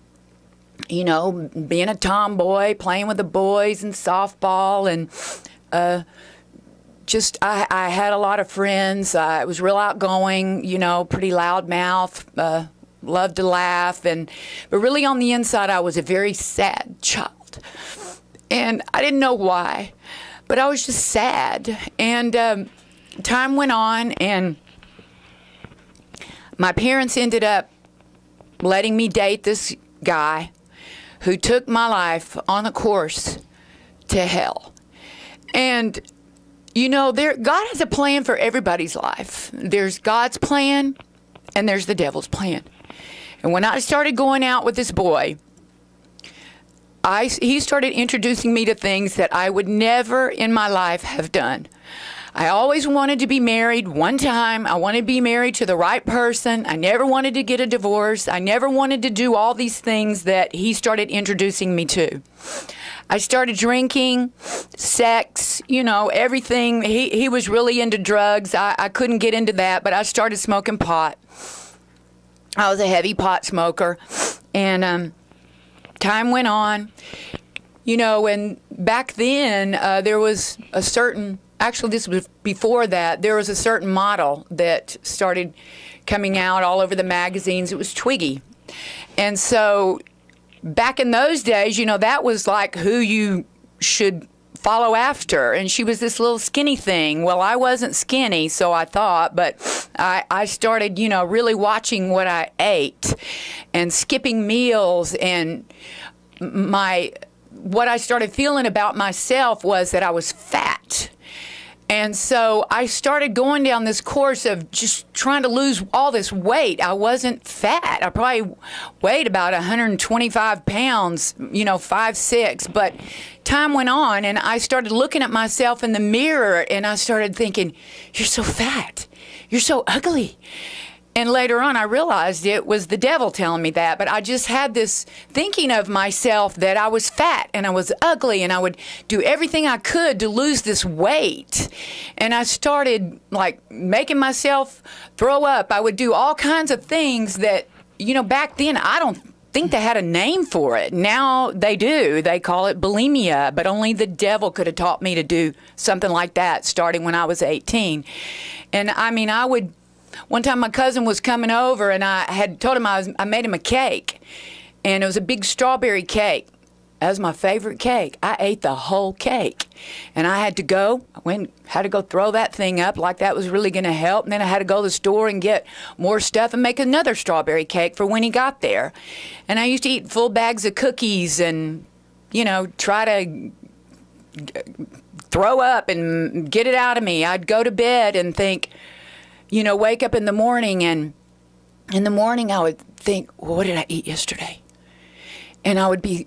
being a tomboy, playing with the boys and softball, and I had a lot of friends. I was real outgoing, pretty loud mouth, loved to laugh, but really on the inside I was a very sad child. And I didn't know why, but I was just sad. And time went on, and my parents ended up letting me date this guy who took my life on a course to hell. And, God has a plan for everybody's life. There's God's plan, and there's the devil's plan. And when I started going out with this boy, he started introducing me to things that I would never in my life have done. I always wanted to be married one time. I wanted to be married to the right person. I never wanted to get a divorce. I never wanted to do all these things that he started introducing me to. I started drinking, sex, everything. He was really into drugs. I couldn't get into that, but I started smoking pot. I was a heavy pot smoker. And time went on. And back then there was a certain... Actually, this was before that. There was a certain model that started coming out all over the magazines. It was Twiggy. And so back in those days, that was like who you should follow after. And she was this little skinny thing. Well, I wasn't skinny, so I thought, but I started, really watching what I ate and skipping meals. And what I started feeling about myself was that I was fat. And so I started going down this course of just trying to lose all this weight. I wasn't fat. I probably weighed about 125 pounds, 5'6". But time went on, and I started looking at myself in the mirror, and I started thinking, you're so fat. You're so ugly. And later on, I realized it was the devil telling me that. But I just had this thinking of myself that I was fat and I was ugly, and I would do everything I could to lose this weight. And I started, making myself throw up. I would do all kinds of things that, back then, I don't think they had a name for it. Now they do. They call it bulimia. But only the devil could have taught me to do something like that starting when I was 18. And, I would... One time my cousin was coming over, and I had told him I made him a cake, and it was a big strawberry cake. That was my favorite cake. I ate the whole cake, and I had to go throw that thing up like that was really going to help, and then I had to go to the store and get more stuff and make another strawberry cake for when he got there. And I used to eat full bags of cookies and, try to throw up and get it out of me. I'd go to bed and think... wake up in the morning, and in the morning I would think, well, what did I eat yesterday? And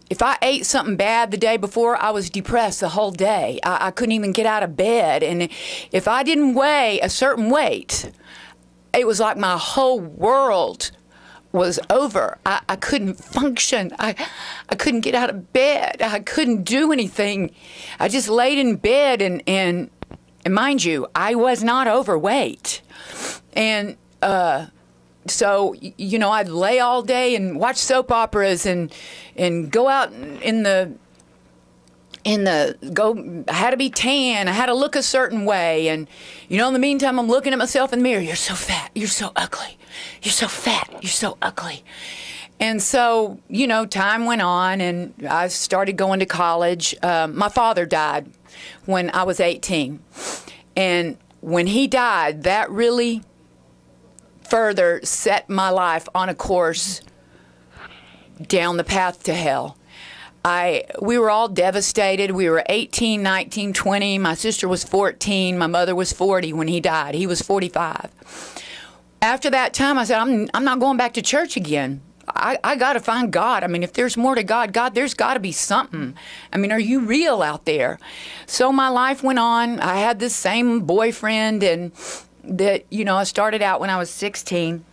if I ate something bad the day before, I was depressed the whole day. I couldn't even get out of bed. And if I didn't weigh a certain weight, it was like my whole world was over. I couldn't function. I couldn't get out of bed. I couldn't do anything. I just laid in bed, and mind you, I was not overweight. And so, I'd lay all day and watch soap operas and go out I had to be tan. I had to look a certain way. And, in the meantime, I'm looking at myself in the mirror. You're so fat. You're so ugly. You're so fat. You're so ugly. And so, time went on, and I started going to college. My father died when I was 18. And when he died, that really further set my life on a course down the path to hell. we were all devastated. We were 18, 19, 20. My sister was 14. My mother was 40 when he died. He was 45. After that time, I said, I'm not going back to church again. I got to find God. I mean, if there's more to God, there's got to be something. I mean, are you real out there? So my life went on. I had this same boyfriend, and that, I started out when I was 16.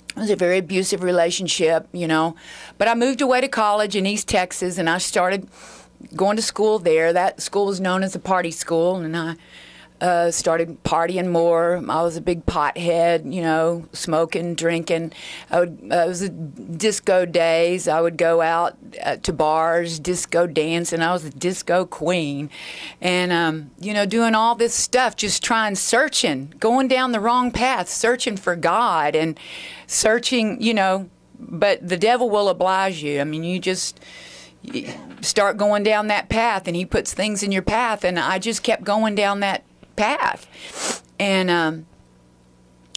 It was a very abusive relationship, But I moved away to college in East Texas, and I started going to school there. That school was known as a party school, and I started partying more. I was a big pothead, smoking, drinking. It was disco days. I would go out to bars, disco dancing. I was a disco queen. And, doing all this stuff, just searching, going down the wrong path, searching for God and searching, but the devil will oblige you. I mean, you start going down that path, and he puts things in your path, and I just kept going down that path. And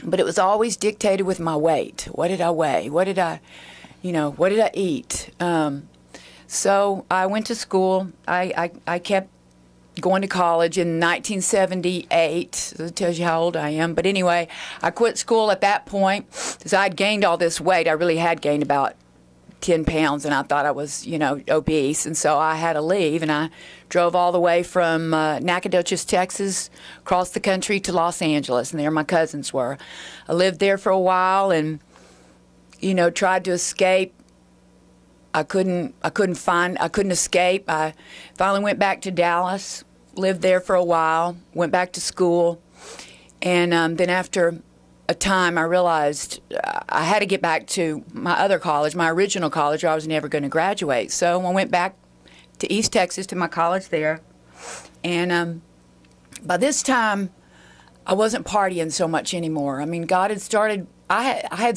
but it was always dictated with my weight. What did I weigh? What did I eat? So I went to school. I kept going to college in 1978. So it tells you how old I am. But anyway, I quit school at that point because I'd gained all this weight. I really had gained about 10 pounds, and I thought I was, obese. And so I had to leave, and I drove all the way from Nacogdoches, Texas, across the country to Los Angeles, and there my cousins were. I lived there for a while and, tried to escape. I couldn't escape. I finally went back to Dallas, lived there for a while, went back to school, and then after a time, I realized I had to get back to my other college, my original college, or I was never going to graduate. So I went back to East Texas to my college there. And by this time, I wasn't partying so much anymore. I mean, I had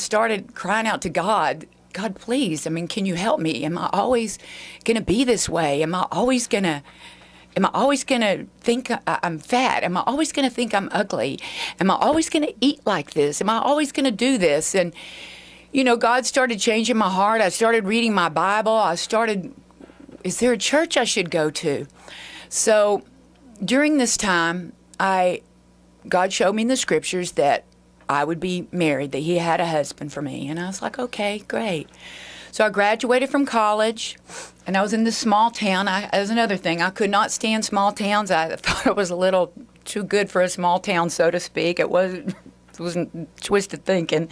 started crying out to God, God, please, can you help me? Am I always going to be this way? Am I always going to think I'm fat? Am I always going to think I'm ugly? Am I always going to eat like this? Am I always going to do this? And, God started changing my heart. I started reading my Bible. Is there a church I should go to? So during this time, God showed me in the scriptures that I would be married, that he had a husband for me. And I was like, okay, great. So I graduated from college, and I was in this small town. That was another thing. I could not stand small towns. I thought it was a little too good for a small town, so to speak. It wasn't twisted thinking.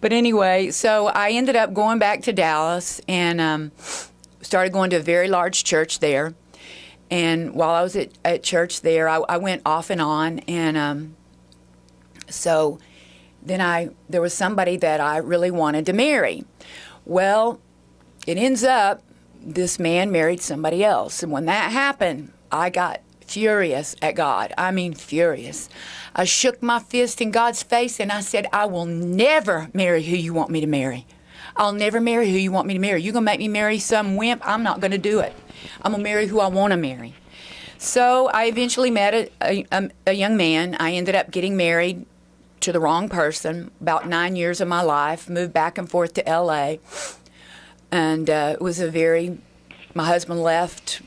But anyway, so I ended up going back to Dallas and started going to a very large church there. And while I was at church there, I went off and on. And so then there was somebody that I really wanted to marry. Well, it ends up this man married somebody else. And when that happened, I got furious at God. I mean, furious. I shook my fist in God's face and I said, I will never marry who you want me to marry. I'll never marry who you want me to marry. You're going to make me marry some wimp? I'm not going to do it. I'm going to marry who I want to marry. So I eventually met a young man. I ended up getting married to the wrong person about 9 years of my life, moved back and forth to L.A., and it was my husband left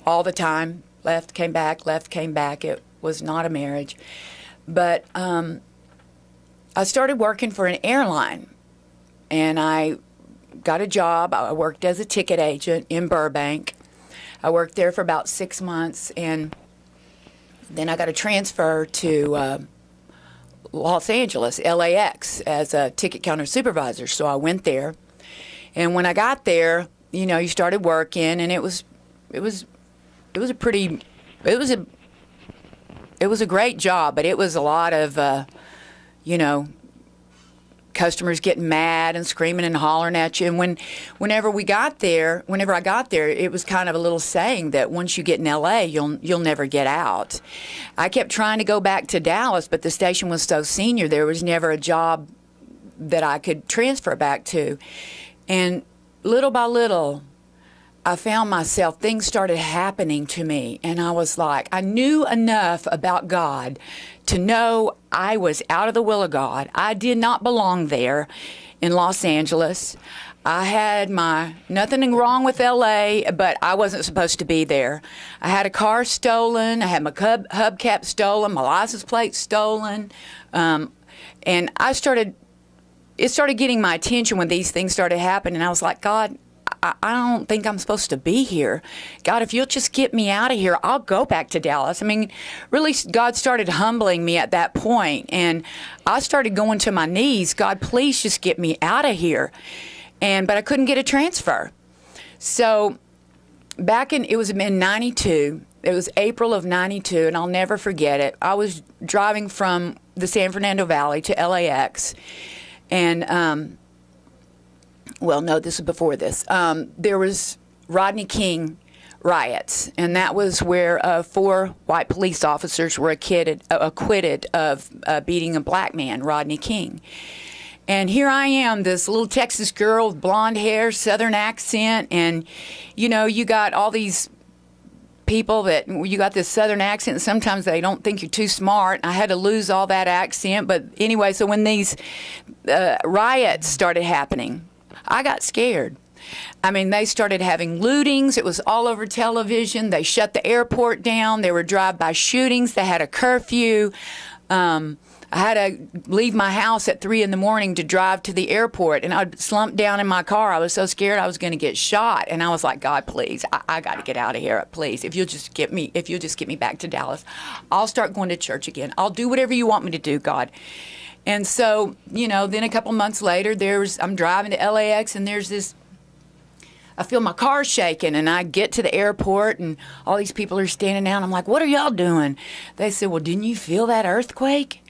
all the time, left, came back. It was not a marriage. But I started working for an airline, and I got a job. I worked as a ticket agent in Burbank. I worked there for about 6 months, and then I got a transfer to Los Angeles, LAX, as a ticket counter supervisor. So I went there, and when I got there, you started working, and it was a great job, but it was a lot of customers getting mad and screaming and hollering at you. And whenever I got there, it was kind of a little saying that once you get in LA, you'll never get out. I kept trying to go back to Dallas, but the station was so senior, there was never a job that I could transfer back to. And little by little, I found myself, things started happening to me, and I was like, I knew enough about God to know I was out of the will of God. I did not belong there in Los Angeles. I had nothing wrong with LA, but I wasn't supposed to be there. I had a car stolen. I had my hubcap stolen, my license plate stolen. And it started getting my attention when these things started happening. And I was like, God, I don't think I'm supposed to be here. God, if you'll just get me out of here, I'll go back to Dallas. I mean, really, God started humbling me at that point, and I started going to my knees. God, please just get me out of here. But I couldn't get a transfer. So it was in 92. It was April of 92, and I'll never forget it. I was driving from the San Fernando Valley to LAX, and well, no, this is before this. There was Rodney King riots, and that was where 4 white police officers were acquitted of beating a black man, Rodney King. And here I am, this little Texas girl with blonde hair, Southern accent, and, you got all these people that you got this Southern accent, and sometimes they don't think you're too smart. I had to lose all that accent. But anyway, so when these riots started happening, I got scared. I mean, they started having lootings. It was all over television. They shut the airport down. There were drive-by shootings. They had a curfew. I had to leave my house at 3 a.m. to drive to the airport, and I'd slump down in my car. I was so scared I was going to get shot, and I was like, God, please, I got to get out of here, please. If you'll just get me back to Dallas, I'll start going to church again. I'll do whatever you want me to do, God. And so, then a couple months later, I'm driving to LAX, and I feel my car shaking, and I get to the airport, and all these people are standing out. I'm like, what are y'all doing? They said, well, didn't you feel that earthquake?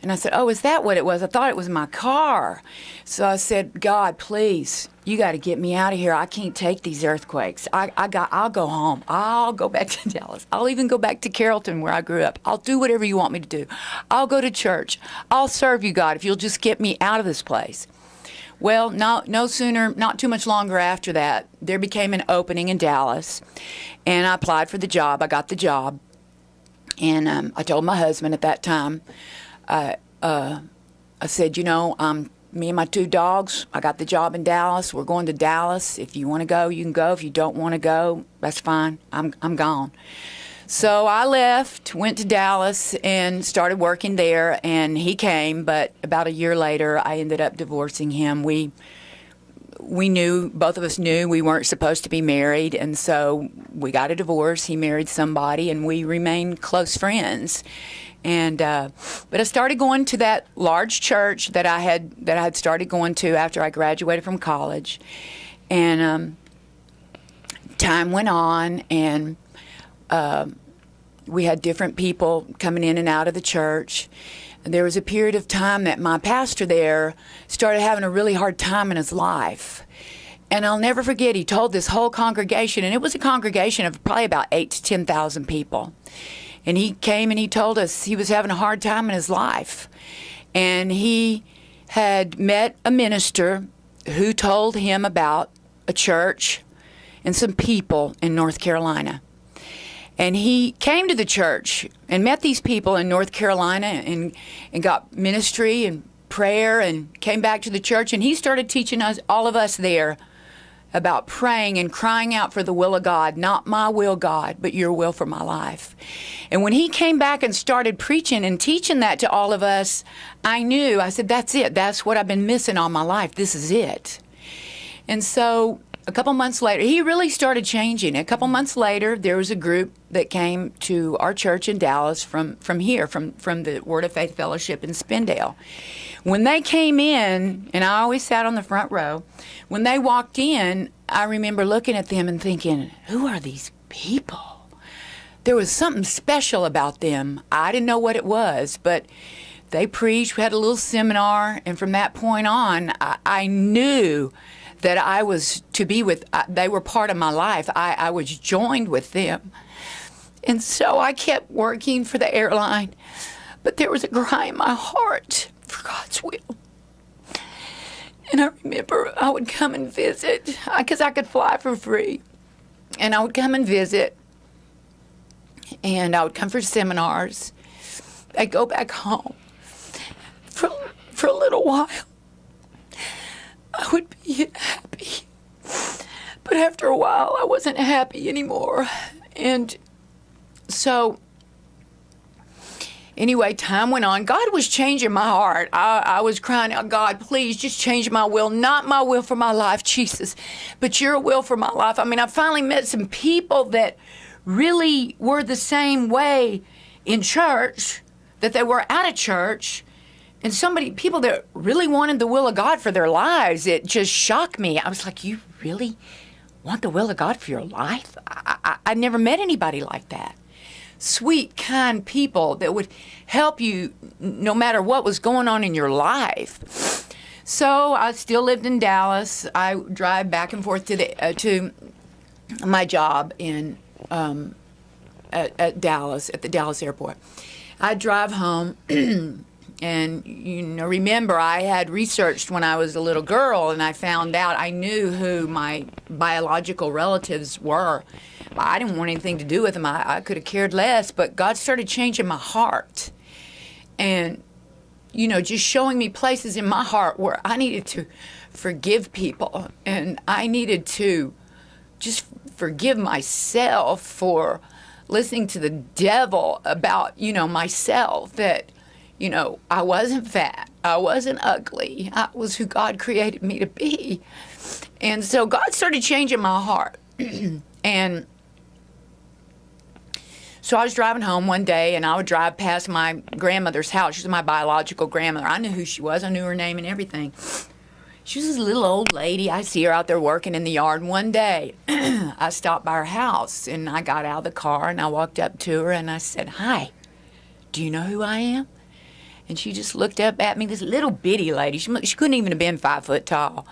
And I said, oh, is that what it was? I thought it was my car. So I said, God, please, you got to get me out of here. I can't take these earthquakes. I'll go home. I'll go back to Dallas. I'll even go back to Carrollton where I grew up. I'll do whatever you want me to do. I'll go to church. I'll serve you, God, if you'll just get me out of this place. Well, no sooner, not too much longer after that, there became an opening in Dallas, and I applied for the job. I got the job, and I told my husband at that time, I said, me and my 2 dogs, I got the job in Dallas. We're going to Dallas. If you want to go, you can go. If you don't want to go, that's fine. I'm gone. So I left, went to Dallas, and started working there, and he came, but about a year later, I ended up divorcing him. We knew, both of us knew we weren't supposed to be married, and so we got a divorce. He married somebody, and we remained close friends. And but I started going to that large church that I had started going to after I graduated from college, and time went on, and we had different people coming in and out of the church. And there was a period of time that my pastor there started having a really hard time in his life. And I'll never forget, he told this whole congregation, and it was a congregation of probably about 8,000 to 10,000 people. And he came and he told us he was having a hard time in his life. And he had met a minister who told him about a church and some people in North Carolina. And he came to the church and met these people in North Carolina and got ministry and prayer and came back to the church. And he started teaching us, all of us there, about praying and crying out for the will of God, not my will, God, but your will for my life. And when he came back and started preaching and teaching that to all of us, I said, that's it. That's what I've been missing all my life. This is it. And so a couple months later, he really started changing. A couple months later, there was a group that came to our church in Dallas from here, from the Word of Faith Fellowship in Spindale. When they came in, and I always sat on the front row, when they walked in, I remember looking at them and thinking, who are these people? There was something special about them. I didn't know what it was, but they preached. We had a little seminar, and from that point on, I knew that I was to be with, they were part of my life. I was joined with them. And so I kept working for the airline, but there was a cry in my heart for God's will. And I remember I would come and visit, because I could fly for free. And I would come and visit, and I would come for seminars. I'd go back home for a little while. I would be happy. But after a while, I wasn't happy anymore. And so, anyway, time went on. God was changing my heart. I was crying out, God, please just change my will. Not my will for my life, Jesus, but your will for my life. I mean, I finally met some people that really were the same way in church that they were out of church. And people that really wanted the will of God for their lives. It just shocked me. I was like, you really want the will of God for your life? I never met anybody like that. Sweet, kind people that would help you no matter what was going on in your life. So I still lived in Dallas. I drive back and forth to my job in at Dallas, at the Dallas airport. I drive home. And, remember, I had researched when I was a little girl, and I found out I knew who my biological relatives were. I didn't want anything to do with them. I could have cared less, but God started changing my heart. And, just showing me places in my heart where I needed to forgive people. And I needed to just forgive myself for listening to the devil about, myself, that I wasn't fat. I wasn't ugly. I was who God created me to be. And so God started changing my heart. And so I was driving home one day, and I would drive past my grandmother's house. She was my biological grandmother. I knew who she was. I knew her name and everything. She was this little old lady. I see her out there working in the yard. And one day, I stopped by her house, and I got out of the car, and I walked up to her, and I said, "Hi, do you know who I am?" And she just looked up at me, this little bitty lady. She couldn't even have been 5 foot tall.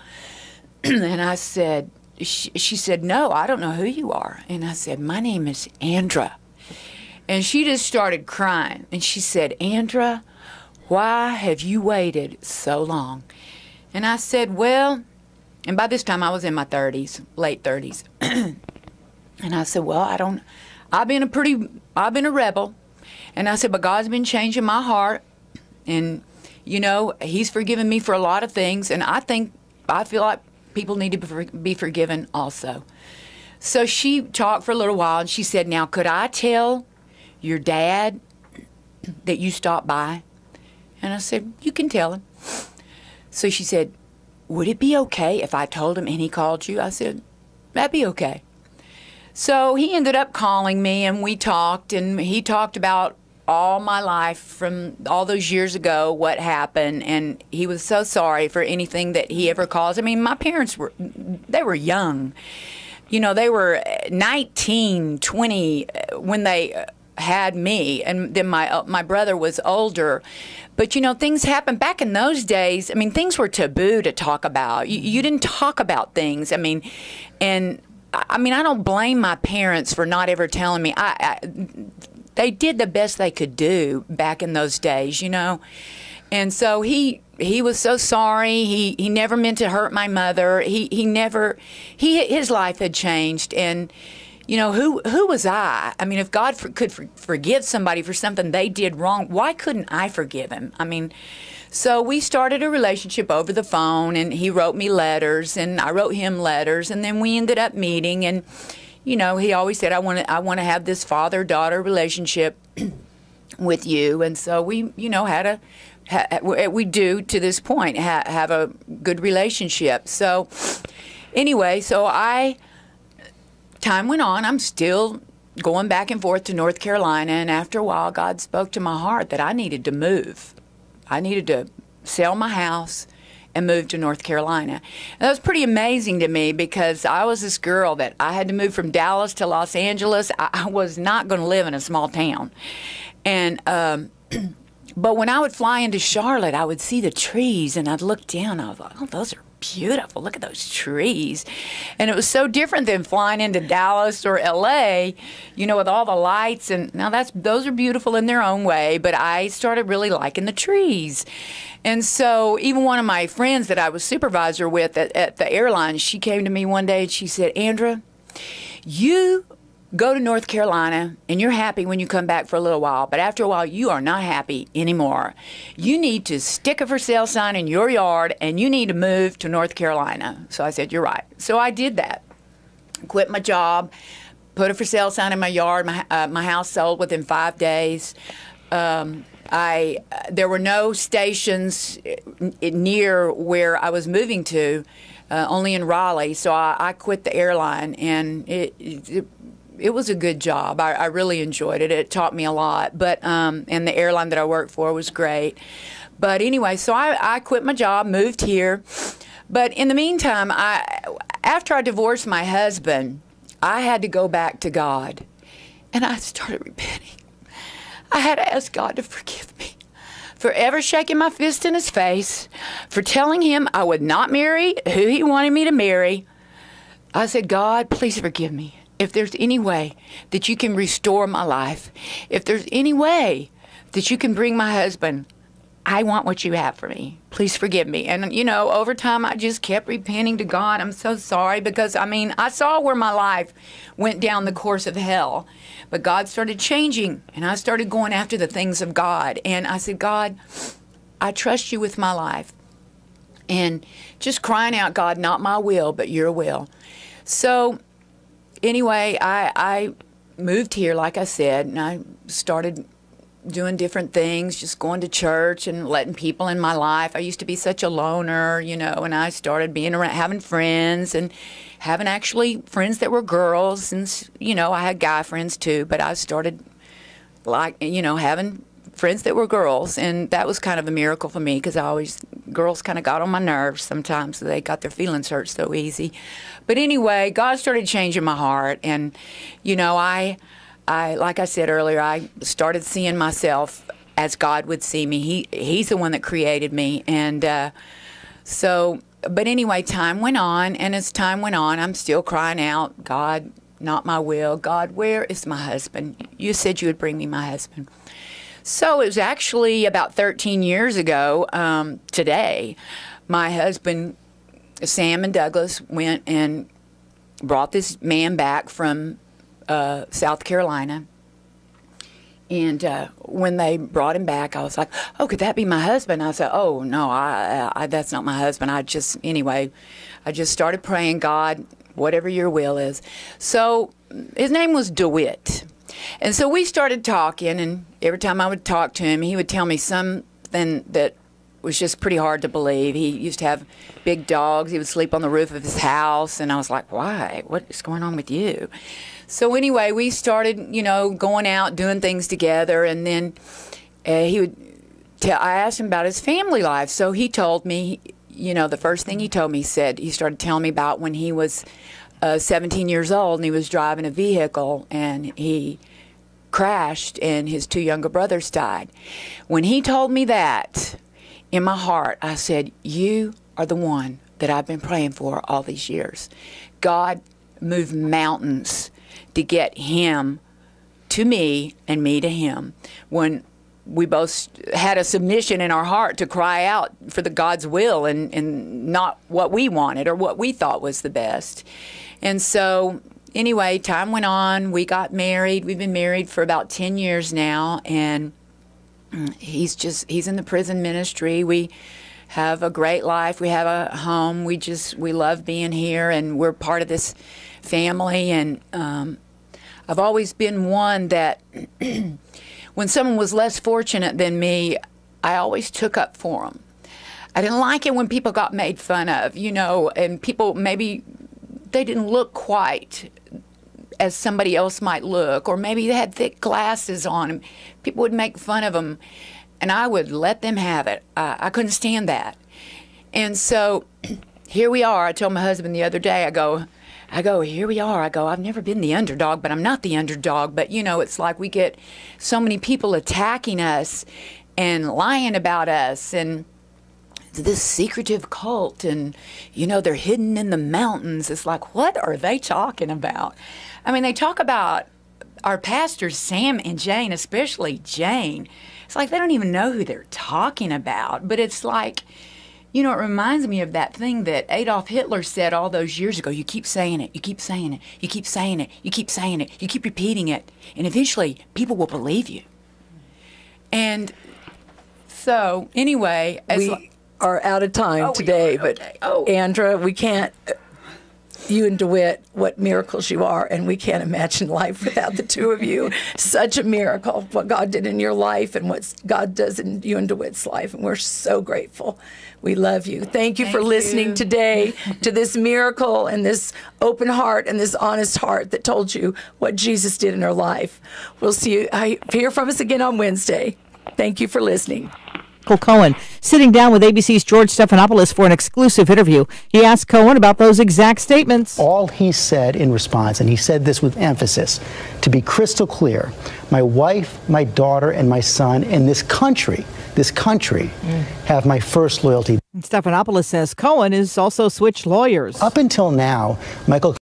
And I said, she said, "No, I don't know who you are." And I said, "My name is Andra." And she just started crying. And she said, "Andra, why have you waited so long?" And I said, "Well," and by this time I was in my 30s, late 30s. And I said, "Well, I've been a rebel." And I said, "But God's been changing my heart. And, he's forgiven me for a lot of things, and I feel like people need to be forgiven also." So she talked for a little while, and she said, "Now, could I tell your dad that you stopped by?" And I said, "You can tell him." So she said, "Would it be okay if I told him and he called you?" I said, "That'd be okay." So he ended up calling me, and we talked, and he talked about all my life from all those years ago, what happened, and he was so sorry for anything that he ever caused. I mean, my parents were young. They were 19, 20 when they had me, and then my brother was older. But, things happened back in those days. I mean, things were taboo to talk about. You didn't talk about things. I mean, I don't blame my parents for not ever telling me. They did the best they could do back in those days, And so he was so sorry. He never meant to hurt my mother. His life had changed. And, who was I? I mean, if God could forgive somebody for something they did wrong, why couldn't I forgive him? I mean, so we started a relationship over the phone, and he wrote me letters, and I wrote him letters, and then we ended up meeting, and he always said, I want to have this father-daughter relationship with you. And so we, we do to this point have a good relationship. So anyway, time went on. I'm still going back and forth to North Carolina. And after a while, God spoke to my heart that I needed to move. I needed to sell my house and moved to North Carolina. And that was pretty amazing to me because I was this girl that I had to move from Dallas to Los Angeles. I was not going to live in a small town. And but when I would fly into Charlotte, I would see the trees, and I'd look down. I was like, "Oh, those are beautiful. Look at those trees." And it was so different than flying into Dallas or L.A., with all the lights. And now those are beautiful in their own way, but I started really liking the trees. And so even one of my friends that I was supervisor with at the airline, she came to me one day and she said, "Andra, you go to North Carolina and you're happy when you come back for a little while, but after a while you are not happy anymore. You need to stick a for sale sign in your yard and you need to move to North Carolina. So I said, you're right. So I did that. Quit my job, put a for sale sign in my yard. My house sold within 5 days. There were no stations near where I was moving to, only in Raleigh. So I quit the airline, and it was a good job. I really enjoyed it. It taught me a lot. But and the airline that I worked for was great. But anyway, so I quit my job, moved here. But in the meantime, after I divorced my husband, I had to go back to God, and I started repenting. I had to ask God to forgive me for ever shaking my fist in his face, for telling him I would not marry who he wanted me to marry. I said, God, please forgive me. If there's any way that you can restore my life, if there's any way that you can bring my husband, I want what you have for me. Please forgive me. And, over time, I just kept repenting to God. I'm so sorry because, I saw where my life went down the course of hell. But God started changing, and I started going after the things of God. And I said, God, I trust you with my life. And just crying out, God, not my will, but your will. So, anyway, I moved here, like I said, and I started doing different things, just going to church and letting people in my life. I used to be such a loner, and I started being around, having friends and having actually friends that were girls. And, I had guy friends too, but I started having friends that were girls. And that was kind of a miracle for me because girls kind of got on my nerves sometimes. So they got their feelings hurt so easy. But anyway, God started changing my heart. And, I like I said earlier, I started seeing myself as God would see me. He's the one that created me. And but anyway, time went on. And as time went on, I'm still crying out, God, not my will. God, where is my husband? You said you would bring me my husband. So it was actually about 13 years ago today, my husband, Sam and Douglas, went and brought this man back from South Carolina. And when they brought him back, I was like, oh, could that be my husband? I said, oh, no, I that's not my husband. I just started praying, God, whatever your will is. So his name was DeWitt. And so we started talking, and every time I would talk to him, he would tell me something that was just pretty hard to believe. He used to have big dogs. He would sleep on the roof of his house. And I was like, why? What is going on with you? So anyway, we started, going out, doing things together. And then I asked him about his family life. So he told me, the first thing he told me, he started telling me about when he was 17 years old and he was driving a vehicle and he crashed and his 2 younger brothers died. When he told me that, in my heart, I said, you are the one that I've been praying for all these years. God moved mountains to get him to me and me to him. When we both had a submission in our heart to cry out for the God's will and not what we wanted or what we thought was the best. And so anyway, time went on. We got married. We've been married for about 10 years now, and he's in the prison ministry. We have a great life. We have a home. We love being here, and we're part of this family. And I've always been one that when someone was less fortunate than me, I always took up for them. I didn't like it when people got made fun of, and people maybe they didn't look quite as somebody else might look, or maybe they had thick glasses on and people would make fun of them, and I would let them have it. I couldn't stand that. And so here we are. I told my husband the other day, I go, here we are. I go, I've never been the underdog, but I'm not the underdog. But, it's like we get so many people attacking us and lying about us and this secretive cult and, they're hidden in the mountains. It's like, what are they talking about? They talk about our pastors, Sam and Jane, especially Jane. It's like they don't even know who they're talking about. But it's like, You know, it reminds me of that thing that Adolf Hitler said all those years ago. You keep saying it, you keep saying it, you keep saying it, you keep saying it, you keep repeating it, and eventually people will believe you. And so, anyway, we are out of time today, but Andra, we can't. You and DeWitt, what miracles you are, and we can't imagine life without the two of you. Such a miracle, what God did in your life and what God does in you and DeWitt's life, and we're so grateful. We love you. Thank you for listening today to this miracle and this open heart and this honest heart that told you what Jesus did in her life. We'll see you. Hear from us again on Wednesday. Thank you for listening. Cohen sitting down with ABC's George Stephanopoulos for an exclusive interview. He asked Cohen about those exact statements. All he said in response, and he said this with emphasis, to be crystal clear, my wife, my daughter, and my son in this country have my first loyalty. Stephanopoulos says Cohen has also switched lawyers. Up until now, Michael